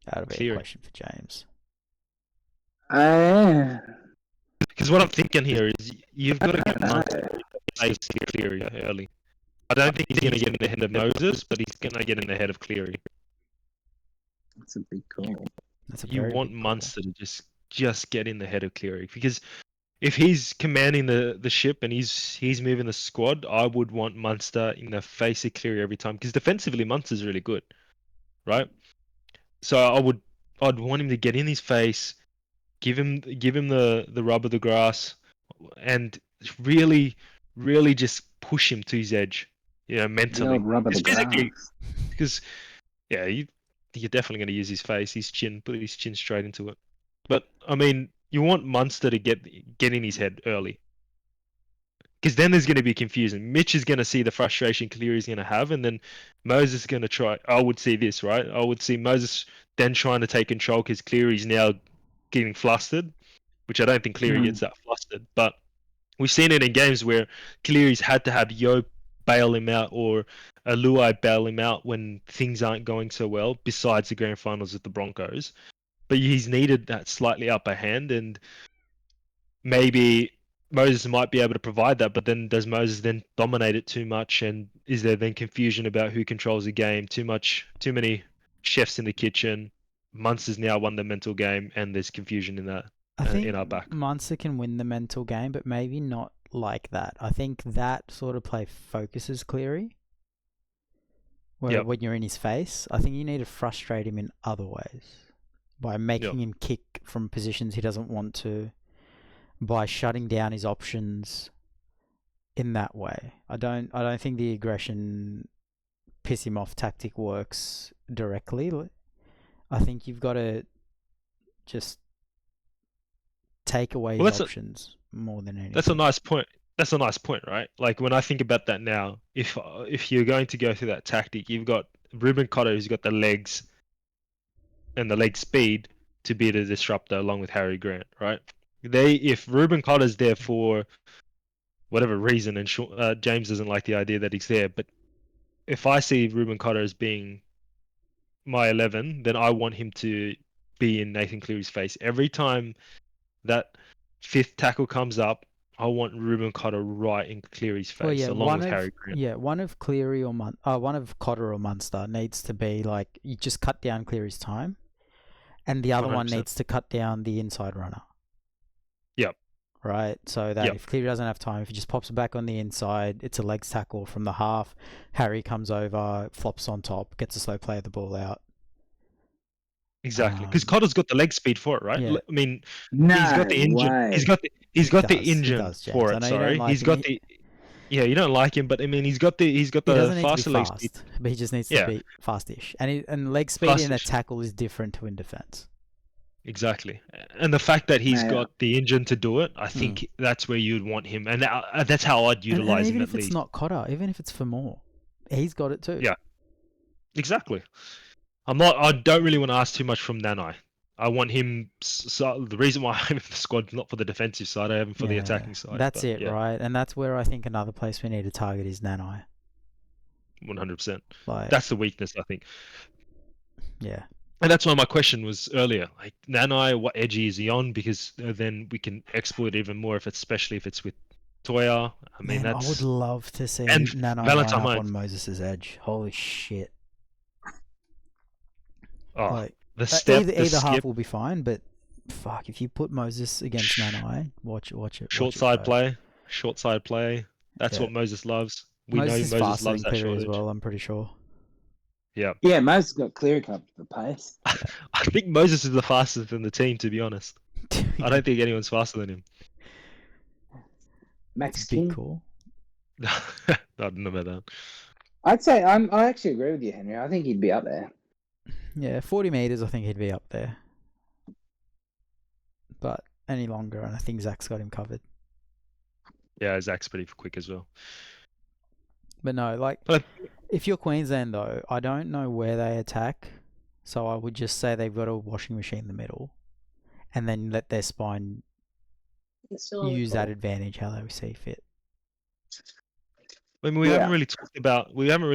That'll be Cleary? a question for James. Because what I'm thinking here is you've got to get Munster to Cleary early. I don't think he's going to get in the head of Moses, but he's going to get in the head of Cleary. That's a big call. You want Munster to just get in the head of Cleary, because if he's commanding the ship and he's moving the squad, I would want Munster in the face of Cleary every time, because defensively Munster's really good, right? So I'd want him to get in his face, give him the rub of the grass, and really just push him to his edge, mentally. The rub of the Physically, grass. because you're definitely going to use his face, put his chin straight into it. But I mean, you want Munster to get in his head early, because then there's going to be confusion. Mitch is going to see the frustration Cleary's going to have, and then Moses is going to try. I would see this, right? I would see Moses then trying to take control because Cleary's now getting flustered, which I don't think Cleary gets that flustered. But we've seen it in games where Cleary's had to have Yo bail him out or a Luai bail him out when things aren't going so well, besides the grand finals with the Broncos. But he's needed that slightly upper hand, and maybe Moses might be able to provide that, but then does Moses then dominate it too much, and is there then confusion about who controls the game? Too many chefs in the kitchen. Munster's now won the mental game, and there's confusion in that. I think in our back. Munster can win the mental game, but maybe not like that. I think that sort of play focuses Cleary. Where when you're in his face, I think you need to frustrate him in other ways. By making him kick from positions he doesn't want to. By shutting down his options in that way. I don't think the aggression piss him off tactic works directly. I think you've got to just take away his options more than anything. That's a nice point. That's a nice point, right? Like, when I think about that now, if you're going to go through that tactic, you've got Ruben Cotter, who's got the legs and the leg speed to be the disruptor, along with Harry Grant, right? If Ruben Cotter's there for whatever reason, and James doesn't like the idea that he's there, but if I see Ruben Cotter as being my 11, then I want him to be in Nathan Cleary's face. Every time that fifth tackle comes up, I want Ruben Cotter right in Cleary's face, along with Harry Grant. Yeah, one of Cleary or one of Cotter or Munster needs to be like, you just cut down Cleary's time, and the other 100%. One needs to cut down the inside runner. Yep. Right, so that if Cleary doesn't have time, if he just pops it back on the inside, it's a legs tackle from the half. Harry comes over, flops on top, gets a slow play of the ball out. Exactly, because Cotter's got the leg speed for it, right? Yeah. I mean, he's got the engine. Way. He's got the engine for it. Sorry, he's got the. Yeah, you don't like him, but I mean, he's got the faster leg speed. But he just needs to be fastish, and leg speed in a tackle is different to in defense. Exactly, and the fact that he's got the engine to do it, I think that's where you'd want him, and that's how I'd utilize him. Even if it's not Cotter, even if it's for more, he's got it too. Yeah, exactly. I don't really want to ask too much from Nanai. I want him. So the reason why I have the squad not for the defensive side, I have him for the attacking side. That's right? And that's where I think another place we need to target is Nanai. 100%. Like, That's the weakness, I think. yeah. And that's why my question was earlier, like Nanai, what edgy is he on? Because then we can exploit even more especially if it's with Toya. I mean, Man, I would that's love to see and Nanai line Valentine up Mines. on Moses' edge. Holy shit! Oh, Like the step, the either half skip, will be fine, but fuck, if you put Moses against Nanai, watch it. short side play. That's Yeah. what Moses loves. We Moses know is Moses faster loves than that Cleary as shortage. well. I'm pretty sure. Yeah. Yeah, Moses got Cleary up for pace. I think Moses is the fastest in the team, to be honest. I don't think anyone's faster than him. Max Big King. call. I don't know about that. I'd say I actually agree with you, Henry. I think he'd be up there. Yeah, 40 meters. I think he'd be up there. But any longer, and I think Zach's got him covered. Yeah, Zach's pretty quick as well. But no, like, if you're Queensland though, I don't know where they attack, so I would just say they've got a washing machine in the middle, and then let their spine use that advantage how they see fit. I mean, we haven't really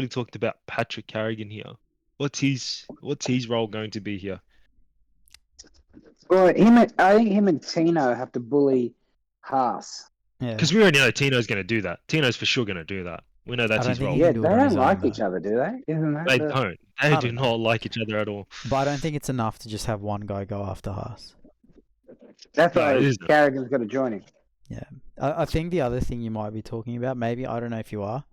talked about Patrick Carrigan here. What's his role going to be here? Well, I think him and Tino have to bully Haas. Yeah, Because we already know Tino's going to do that. Tino's for sure going to do that. We know that's his role. Yeah, do they it on don't his like own, each other, do they? Isn't that They don't. They I do don't not know. like each other at all. But I don't think it's enough to just have one guy go after Haas. That's No, why it isn't. Carrigan's got to join him. Yeah, I think the other thing you might be talking about, maybe, I don't know if you are,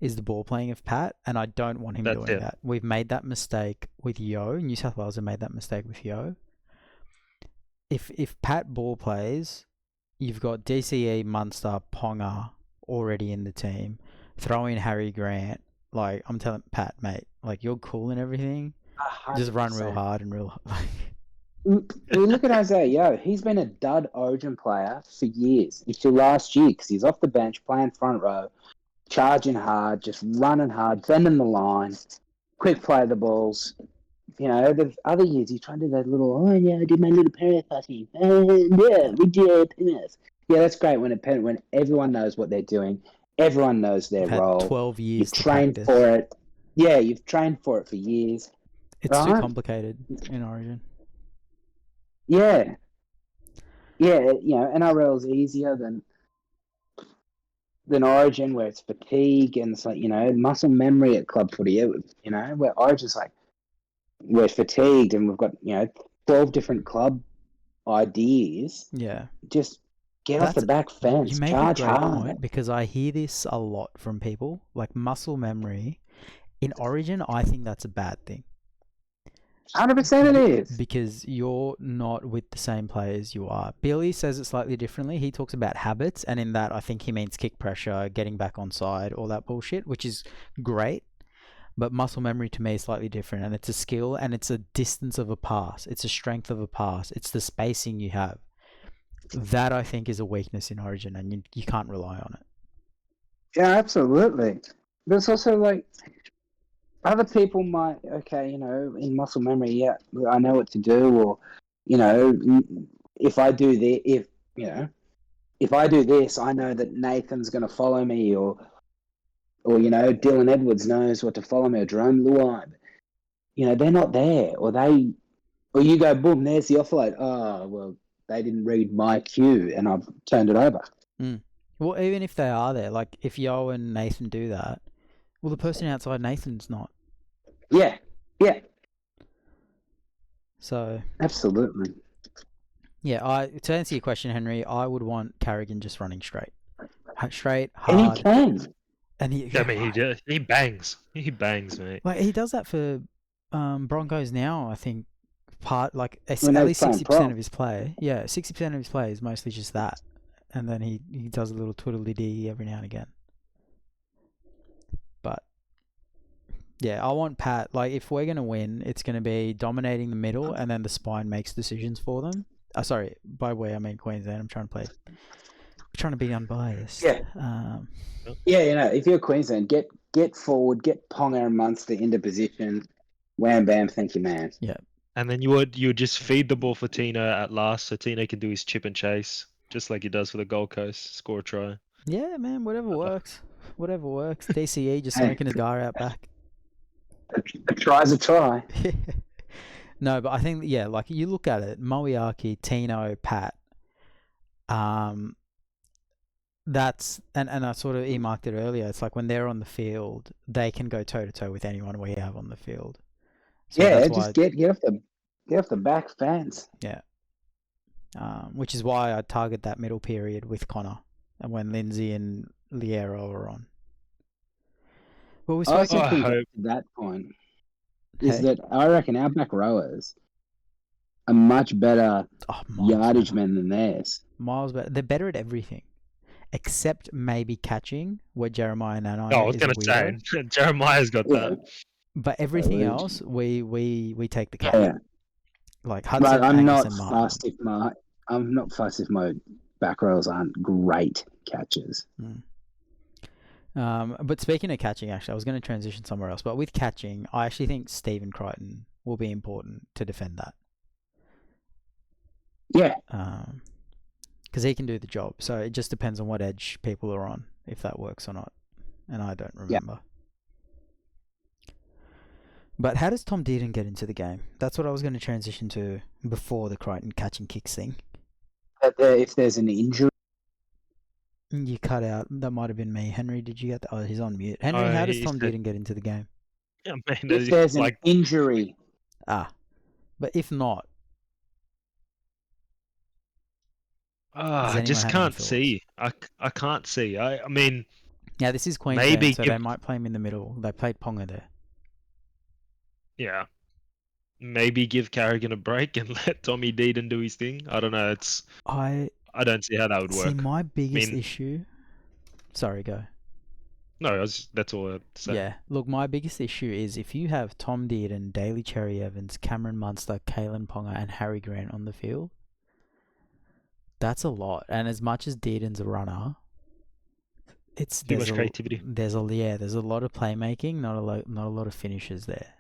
is the ball playing of Pat, and I don't want him That's doing it. that. We've made that mistake with Yo. New South Wales have made that mistake with Yo. If Pat ball plays, you've got DCE, Munster, Ponga already in the team. Throw in Harry Grant. Like, I'm telling Pat, mate, like, you're cool and everything. Just run real hard and real. Look at Isaiah Yo. He's been a dud Origin player for years, until last year, because he's off the bench playing front row, charging hard, just running hard, bending the line, quick play the balls. You know, the other years he tried to do that little, I did my little parapatting. We did penis. Yeah, that's great when everyone knows what they're doing, everyone knows their You've had role. 12 years You've to trained practice. for it. Yeah, you've trained for it for years. It's too Right? complicated in Origin. Yeah. Yeah, you know, NRL is easier than Origin, where it's fatigue and it's like, you know, muscle memory at club footy, you know, where Origin's like, we're fatigued and we've got, you know, 12 different club ideas. Yeah. Just get off the back fence, You make charge a great hard. point, because I hear this a lot from people, like muscle memory. In Origin, I think that's a bad thing. 100% it is. Because you're not with the same players you are. Billy says it slightly differently. He talks about habits, and in that I think he means kick pressure, getting back on side, all that bullshit, which is great. But muscle memory to me is slightly different, and it's a skill, and it's a distance of a pass. It's a strength of a pass. It's the spacing you have. That, I think, is a weakness in Origin, and you can't rely on it. Yeah, absolutely. But it's also like, other people might, okay, you know, in muscle memory, yeah, I know what to do, or, you know, if I do this, if I do this, I know that Nathan's going to follow me, or you know, Dylan Edwards knows what to follow me, or Jarome Luai. You know, they're not there, or you go, boom, there's the offload. Oh, well, they didn't read my cue, and I've turned it over. Well, even if they are there, like if Yo and Nathan do that, well, the person outside Nathan's not. Yeah. So absolutely. Yeah, to answer your question, Henry, I would want Carrigan just running straight, hard. And he can. And he bangs. He bangs, mate. Like, he does that for Broncos now. I think at least 60% of his play. Yeah, 60% of his play is mostly just that, and then he does a little twiddly-dee every now and again. But yeah, I want Pat. Like, if we're gonna win, it's gonna be dominating the middle, and then the spine makes decisions for them. Sorry, by way I mean Queensland. I'm trying to be unbiased. Yeah. Yeah, you know, if you're Queensland, get forward, get Ponga and Munster into position. Wham bam, thank you, man. Yeah. And then you would just feed the ball for Tino at last, so Tino can do his chip and chase, just like he does for the Gold Coast, score a try. Yeah, man, whatever works. whatever works. DCE just smoking his cigar out back. A try's a try. No, but I think, yeah, like you look at it, Moeaki, Tino, Pat, that's, and I sort of earmarked it earlier, it's like when they're on the field, they can go toe-to-toe with anyone we have on the field. So yeah, that's just why, get off the back fence. yeah. Which is why I target that middle period with Connor, and when Lindsay and Liero are on. Well, we I spoke also think at that point is that I reckon our back rowers are much better yardage men than theirs. Miles better. They're better at everything, except maybe catching, where Jeremiah Nanai I was going to say, Jeremiah's got that. But everything else, we take the cut. Yeah. Like Hudson, but I'm Angus, not and fussed if my back rows aren't great catches. But speaking of catching, actually, I was going to transition somewhere else. But with catching, I actually think Stephen Crichton will be important to defend that. Yeah. Because he can do the job. So it just depends on what edge people are on, if that works or not. And I don't remember. But how does Tom Dearden get into the game? That's what I was going to transition to before the Crichton catch and kicks thing. If there's an injury. You cut out. That might have been me. Henry, did you get that? Oh, he's on mute. Henry, how does Tom Dearden get into the game? Yeah, man, if there's an injury. But if not. I just can't see. I can't see. I mean. Yeah, this is Queensland, so they might play him in the middle. They played Ponga there. Yeah. Maybe give Carrigan a break and let Tommy Dearden do his thing. I don't know. I don't see how that would work. See, my biggest issue... Sorry, go. No, that's all I'd say. Yeah. Look, my biggest issue is if you have Tom Dearden, Daly Cherry Evans, Cameron Munster, Kalyn Ponga and Harry Grant on the field, that's a lot. And as much as Dearden's a runner... It's too much creativity. There's a lot of playmaking, not a lot of finishes there.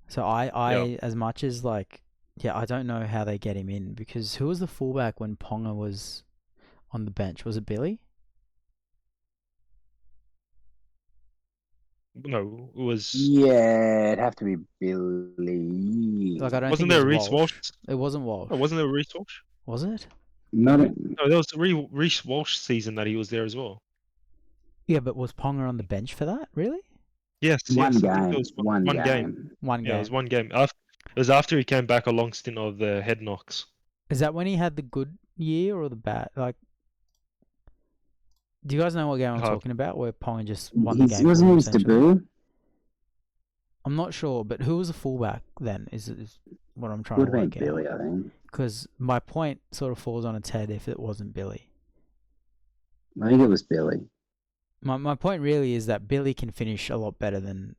So I as much as I don't know how they get him in, because who was the fullback when Ponga was on the bench? Was it Billy? No, it was. Yeah, it'd have to be Billy. Like I don't. Wasn't there Reece Walsh? It wasn't Walsh. Oh, wasn't there Reece Walsh? Was it? No, there was the Reece Walsh season that he was there as well. Yeah, but was Ponga on the bench for that? Really? Yes. One game. It was one game. It was after he came back a long stint of the head knocks. Is that when he had the good year or the bad? Like, do you guys know what game I'm talking about? Where Ponga just won the game? Wasn't his debut? I'm not sure, but who was the fullback then? Is what I'm trying to work out. Billy, I think. Because my point sort of falls on its head if it wasn't Billy. I think it was Billy. My point really is that Billy can finish a lot better than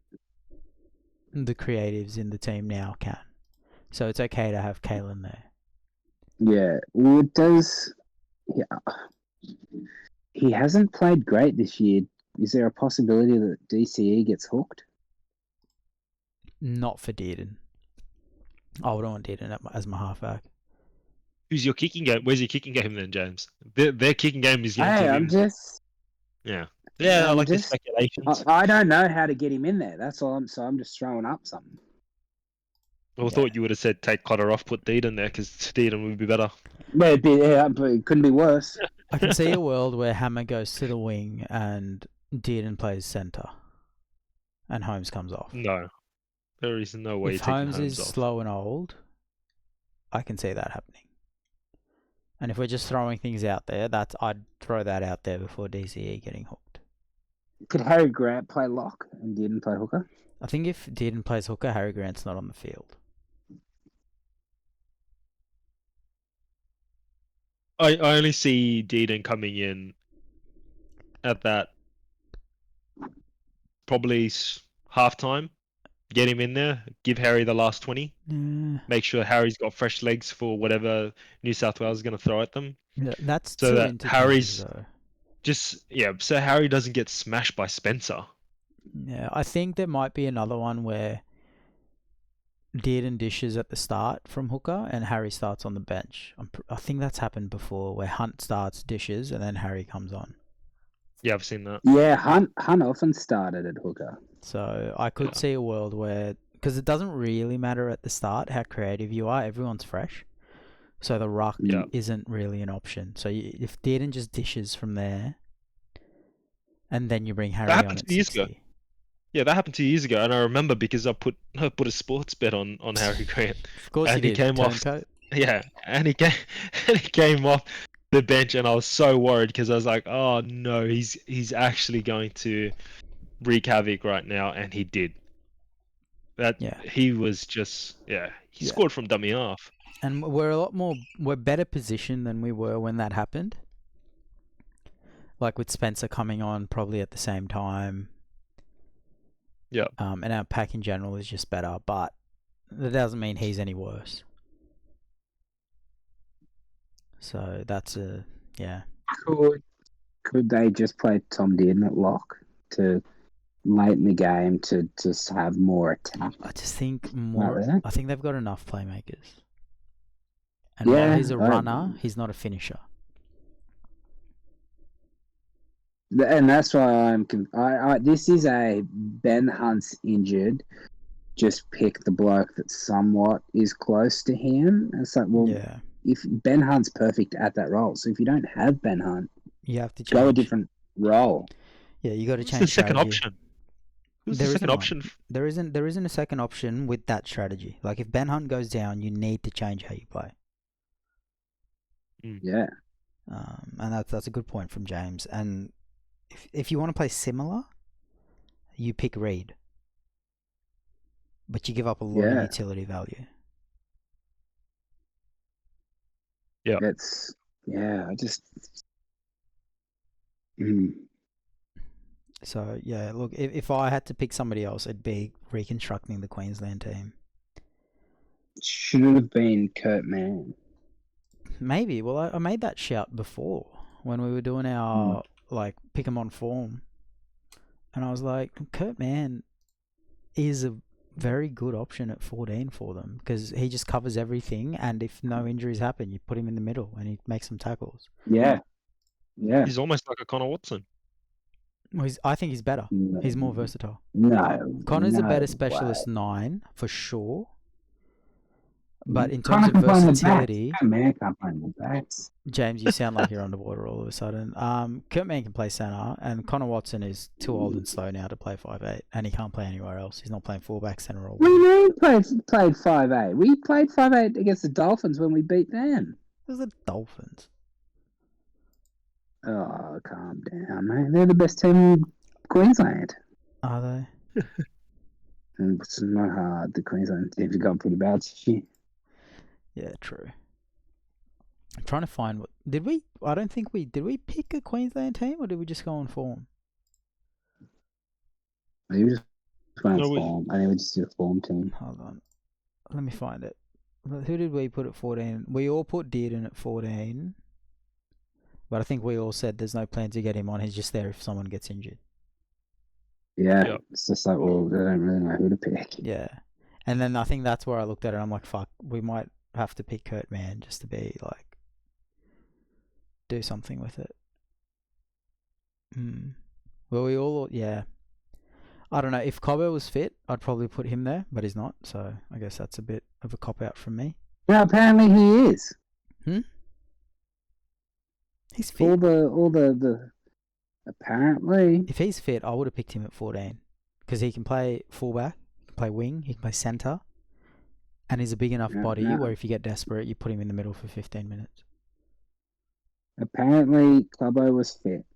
the creatives in the team now can. So it's okay to have Kalyn there. Yeah. Well, it does... Yeah. He hasn't played great this year. Is there a possibility that DCE gets hooked? Not for Dearden. I would want Dearden as my halfback. Who's your kicking game? Where's your kicking game then, James? Their kicking game is getting I'm just... Yeah. Yeah, I like the speculations. I don't know how to get him in there. That's all. So I'm just throwing up something. I thought you would have said take Cotter off, put Dearden there, because Dearden would be better. But it couldn't be worse. I can see a world where Hammer goes to the wing and Dearden plays centre, and Holmes comes off. No, there is no way. If Holmes is slow and old, I can see that happening. And if we're just throwing things out there, I'd throw that out there before DCE getting hooked. Could Harry Grant play lock and Dearden play hooker? I think if Dearden plays hooker, Harry Grant's not on the field. I only see Dearden coming in at that probably half-time. Get him in there, give Harry the last 20. Make sure Harry's got fresh legs for whatever New South Wales is going to throw at them. Yeah, that's so that Harry's so Harry doesn't get smashed by Spencer. Yeah, I think there might be another one where Dearden dishes at the start from hooker and Harry starts on the bench. I think that's happened before, where Hunt starts dishes and then Harry comes on. Yeah, I've seen that. Yeah, Hunt often started at hooker. So I could see a world where, because it doesn't really matter at the start how creative you are, everyone's fresh. So the ruck isn't really an option. So if Dearden just dishes from there, and then you bring Harry on at 60. Ago. Yeah, that happened 2 years ago, and I remember because I put a sports bet on Harry Grant. Of course and you he did. came Turncoat. off. Yeah, and he came off the bench, and I was so worried because I was like, oh no, he's actually going to wreak havoc right now, and he did. He was just he scored from dummy half. And we're better positioned than we were when that happened. Like with Spencer coming on probably at the same time. Yeah. And our pack in general is just better, but that doesn't mean he's any worse. So that's Could they just play Tom Dearden at lock to late in the game to just have more attack? I just think I think they've got enough playmakers. And while he's a runner, he's not a finisher. And that's why this is a Ben Hunt's injured. Just pick the bloke that somewhat is close to him. It's like, well, if Ben Hunt's perfect at that role, so if you don't have Ben Hunt, you have to go a different role. Yeah, you got to change. Who's the second option? Who's the second option? There isn't a second option with that strategy. Like if Ben Hunt goes down, you need to change how you play. Yeah. And that's a good point from James. And if you want to play similar, you pick Reed. But you give up a lot of utility value. Yeah. So, look, if I had to pick somebody else, it'd be reconstructing the Queensland team. Should it have been Kurt Mann? Maybe. Well, I made that shout before when we were doing our, pick 'em on form. And I was like, Kurt Mann is a very good option at 14 for them because he just covers everything, and if no injuries happen, you put him in the middle and he makes some tackles. Yeah. He's almost like a Connor Watson. Well, I think he's better. No. He's more versatile. No. Connor's a better specialist 9 for sure. But in terms of versatility, Man can't play the backs. James, you sound like you're underwater all of a sudden. Kurt Mann can play centre, and Connor Watson is too old and slow now to play 5'8", and he can't play anywhere else. He's not playing fullback, centre, or. We know he played 5'8". We played 5'8" against the Dolphins when we beat them. It was the Dolphins. Oh, calm down, mate. They're the best team in Queensland. Are they? It's not hard. The Queensland teams have gone pretty bad this year. Yeah, true. I'm trying to find what did we? I don't think we did. We pick a Queensland team, or did we just go on form? We just went on form. I think we just did a form team. Hold on, let me find it. Who did we put at 14? We all put Dearden at 14, but I think we all said there's no plan to get him on. He's just there if someone gets injured. Yeah, It's just like, well, they don't really know who to pick. Yeah, and then I think that's where I looked at it. I'm like, fuck, we might have to pick Kurt Mann just to be like, do something with it. Well, we all, I don't know. If Cobbo was fit, I'd probably put him there, but he's not. So I guess that's a bit of a cop out from me. No, apparently he is. He's fit. All the apparently. If he's fit, I would have picked him at 14 because he can play fullback, he can play wing, he can play centre. And he's a big enough body where if you get desperate, you put him in the middle for 15 minutes. Apparently, Clubbo was fit.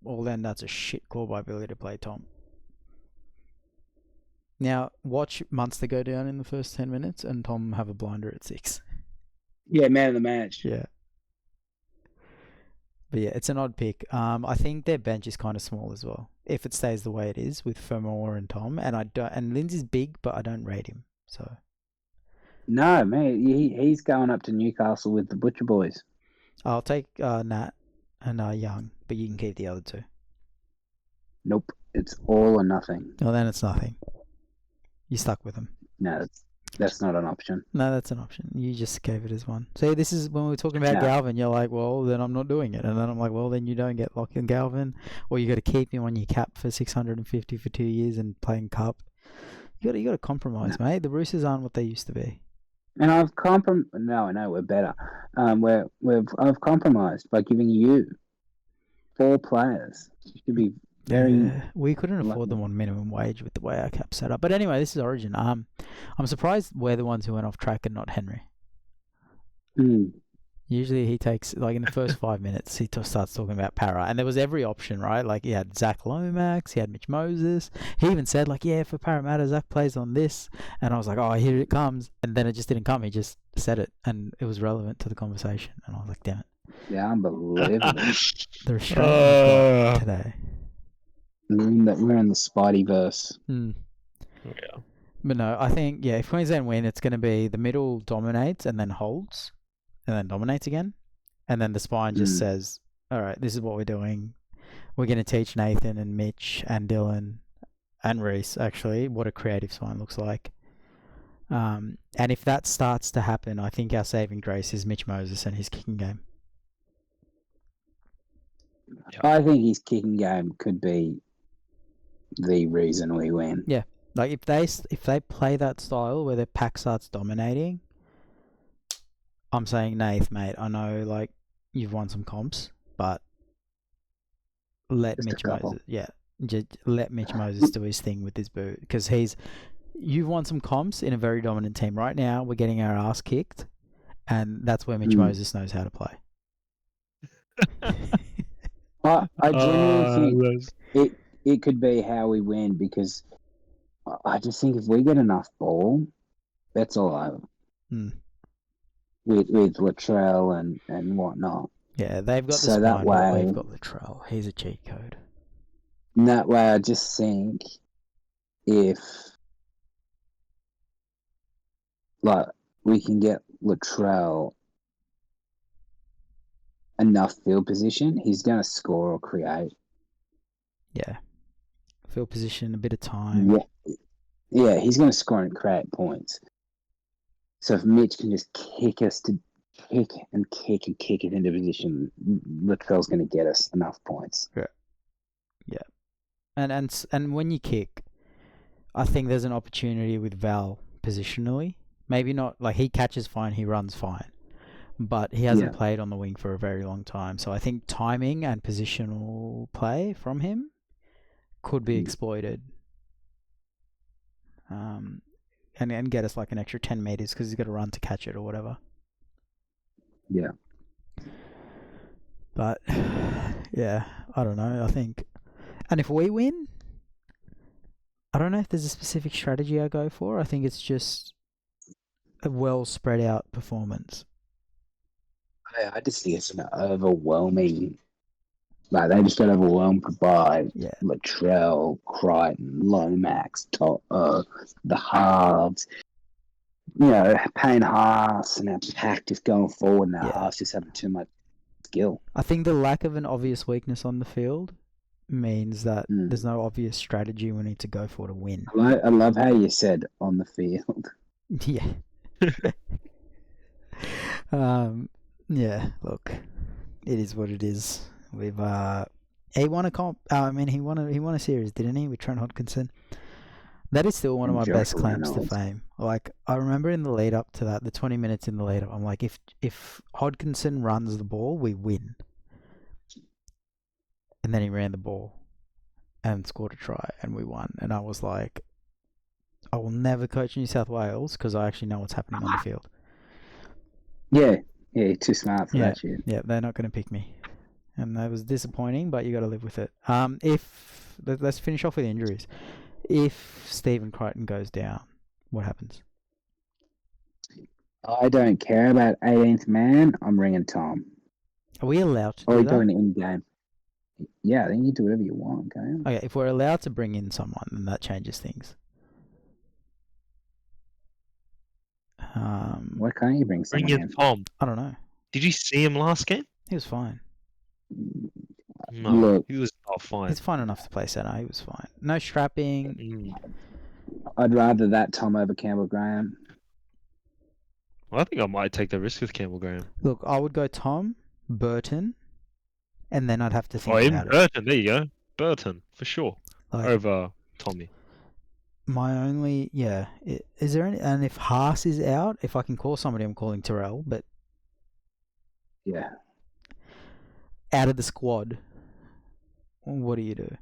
Well, then that's a shit call by Billy to play Tom. Now, watch Munster go down in the first 10 minutes and Tom have a blinder at 6. Yeah, man of the match. Yeah. But yeah, it's an odd pick. I think their bench is kind of small as well. If it stays the way it is with Fermor and Tom, and Lindsay's big, but I don't rate him. So, no, man, he's going up to Newcastle with the Butcher Boys. I'll take Nat and Young, but you can keep the other 2. Nope, it's all or nothing. Well, then it's nothing. You stuck with him. No, That's not an option. No, that's an option. You just gave it as one. See, this is when we were talking about No. Galvin. You're like, well, then I'm not doing it. And then I'm like, well, then you don't get Lachlan Galvin, or you got to keep him on your cap for 650 for 2 years and playing cup. You got to compromise, mate. The Roosters aren't what they used to be. And I've No, I know we're better. I've compromised by giving you 4 players. You should be very. We couldn't afford them on minimum wage with the way our cap's set up. But anyway, this is Origin. I'm surprised we're the ones who went off track and not Henry. Usually he takes, like in the first 5 minutes, he starts talking about para. And there was every option, right? Like he had Zach Lomax, he had Mitch Moses. He even said like, yeah, for Parramatta, Zach plays on this. And I was like, oh, here it comes. And then it just didn't come. He just said it and it was relevant to the conversation. And I was like, damn it. Yeah, unbelievable. The restraint today. We're in the Spideyverse. Yeah. But no, I think, if Queensland win, it's going to be the middle dominates and then holds and then dominates again. And then the spine just says, all right, this is what we're doing. We're going to teach Nathan and Mitch and Dylan and Reece, actually, what a creative spine looks like. And if that starts to happen, I think our saving grace is Mitch Moses and his kicking game. I think his kicking game could be the reason we win. Yeah. Like if they play that style where their pack starts dominating, I'm saying, Nath, mate, I know like you've won some comps, but let Just Mitch Moses, let Mitch Moses do his thing with his boot, because you've won some comps in a very dominant team. Right now, we're getting our ass kicked, and that's where Mitch Moses knows how to play. I genuinely think it could be how we win, because I just think if we get enough ball, that's all over. With Latrell and whatnot. Yeah, they've got the So spine, that but way- we've got Latrell. He's a cheat code. And that way, I just think if like we can get Latrell enough field position, he's going to score or create. Yeah. Field position, a bit of time. Yeah, he's going to score and create points. So if Mitch can just kick us to kick it into position, Latrell's going to get us enough points. Yeah. And when you kick, I think there's an opportunity with Val positionally. Maybe not, like he catches fine, he runs fine. But he hasn't played on the wing for a very long time. So I think timing and positional play from him could be exploited. And get us like an extra 10 meters because he's got to run to catch it or whatever. Yeah. But, yeah, I don't know. I think... And if we win, I don't know if there's a specific strategy I go for. I think it's just a well spread out performance. I just think it's an overwhelming... Like, they just got overwhelmed by Latrell, Crichton, Lomax, the halves. You know, Payne Haas and our pack just going forward, and our halves just having too much skill. I think the lack of an obvious weakness on the field means that there's no obvious strategy we need to go for to win. I love how you said on the field. Yeah. Yeah, look, it is what it is. We've he won a comp. He won a series, didn't he, with Trent Hodkinson? That is still one of my best claims to fame. Like, I remember in the lead up to that, the 20 minutes in the lead up, I'm like, if Hodkinson runs the ball, we win. And then he ran the ball and scored a try, and we won. And I was like, I will never coach New South Wales because I actually know what's happening on the field. Yeah, you're too smart for that shit. Yeah, they're not going to pick me. And that was disappointing, but you got to live with it. Let's finish off with injuries. If Stephen Crichton goes down, what happens? I don't care about 18th man. I'm ringing Tom. Are we allowed to do that? Or that? doing it in game. Yeah, I think you do whatever you want, okay? Okay, if we're allowed to bring in someone, then that changes things. Why can't you bring someone in? Tom. I don't know. Did you see him last game? He was fine. No, Look, he was not fine. He's fine enough to play centre. He was fine. No strapping. I'd rather that Tom over Campbell Graham. I think I might take the risk with Campbell Graham. Look, I would go Tom, Burton, and then I'd have to think Even about it. Burton, there you go. Burton, for sure. Like, Over Tommy. my only, is there any, and if Haas is out, if I can call somebody, I'm calling Terrell, but Yeah. out of the squad, what do you do?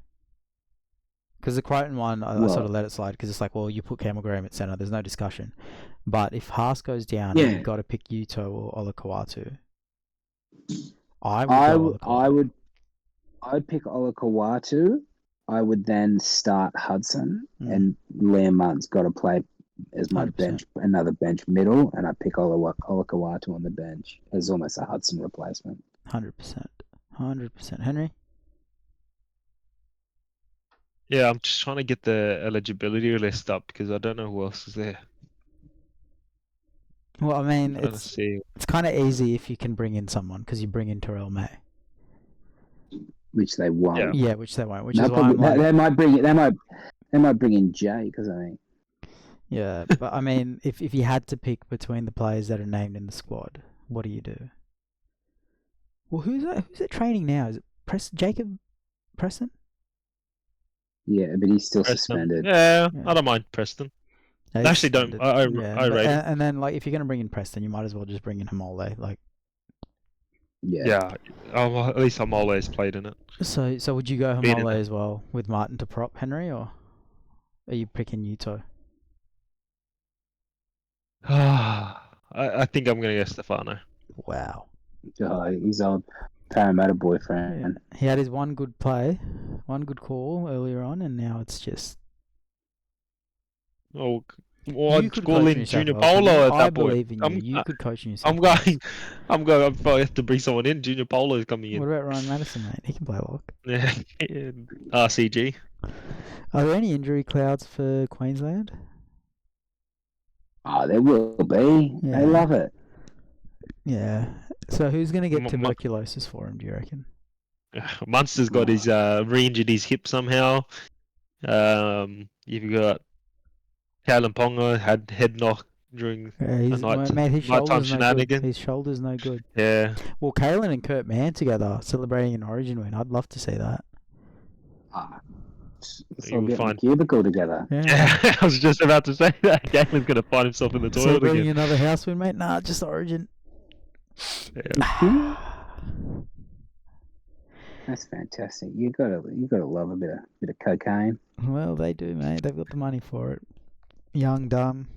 Because the Crichton one, I sort of let it slide because it's like, well, you put Campbell Graham at centre, there's no discussion. But if Haas goes down, and you've got to pick Yuto or Olakawatu. I would pick Olakawatu. I would then start Hudson, and Liam Martin's got to play as my 100%. another bench middle, and I pick Olakawatu on the bench as almost a Hudson replacement. 100%. 100%. Henry? Yeah, I'm just trying to get the eligibility list up because I don't know who else is there. Well, I mean, Let's see. it's kind of easy if you can bring in someone because you bring in Terrell May. Which they won't. Yeah, which they won't. Which No, is why I'm like, they might bring it. They might bring in Jay because I mean. Yeah, but I mean, if you had to pick between the players that are named in the squad, what do you do? Well, who's at training now? Is it Jacob Preston? Yeah, but he's still Preston. suspended. Yeah, I don't mind Preston. No, I actually don't. I rate him. And then, like, if you're going to bring in Preston, you might as well just bring in Hamole. Like, Yeah. At least Hamole has played in it. So would you go Hamole as well with Martin to prop Henry, or are you picking Yuto? I think I'm going to go Stefano. Wow. He's old Parramatta boyfriend. Yeah. He had his one good play, one good call earlier on, and now it's just. Oh, I'd could call coach in New Junior South Wales. Polo at I that point. believe in you. You could coach New South I'm Wales. going. I probably have to bring someone in. Junior Polo is coming in. What about Ryan Madison, mate? He can play lock. Yeah, RCG. Are there any injury clouds for Queensland? Oh, there will be. Yeah. They love it. Yeah. So who's going to get tuberculosis for him, do you reckon? Munster's got his re-injured his hip somehow. You've got Kalyn Ponga had head knock during his nighttime shenanigans. His shoulder's no good. Yeah. Well, Kalyn and Kurt Mann together celebrating an Origin win. I'd love to see that. So we'll find cubicle together. Yeah. I was just about to say that. Kalyn's going to find himself in the toilet celebrating again. Another house win, mate? Nah, just Origin. Yeah. That's fantastic. You gotta love a bit of cocaine. Well, they do, mate. They've got the money for it. Young, dumb.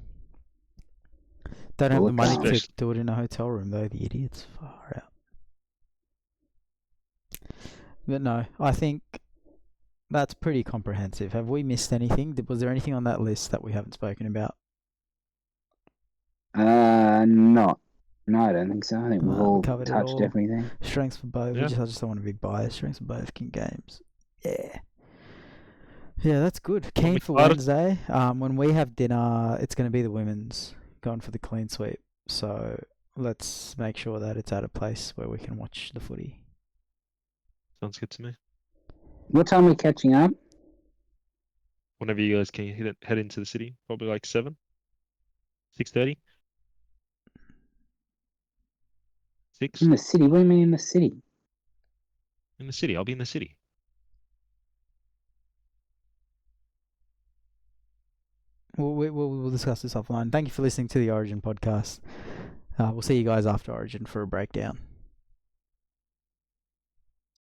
Don't have the money to do it in a hotel room, though. The idiots, far out. But no, I think that's pretty comprehensive. Have we missed anything? Was there anything on that list that we haven't spoken about? No, I don't think so. I think we've all touched everything. Strengths for both. Yeah. I just don't want to be biased. Strengths for both games. Yeah. Yeah, that's good. Keen for Wednesday. When we have dinner, it's going to be the women's going for the clean sweep. So let's make sure that it's at a place where we can watch the footy. Sounds good to me. What time are we catching up? Whenever you guys can head into the city, probably like 7, 6:30. 6? In the city? What do you mean in the city? In the city. I'll be in the city. We'll discuss this offline. Thank you for listening to the Origin podcast. We'll see you guys after Origin for a breakdown.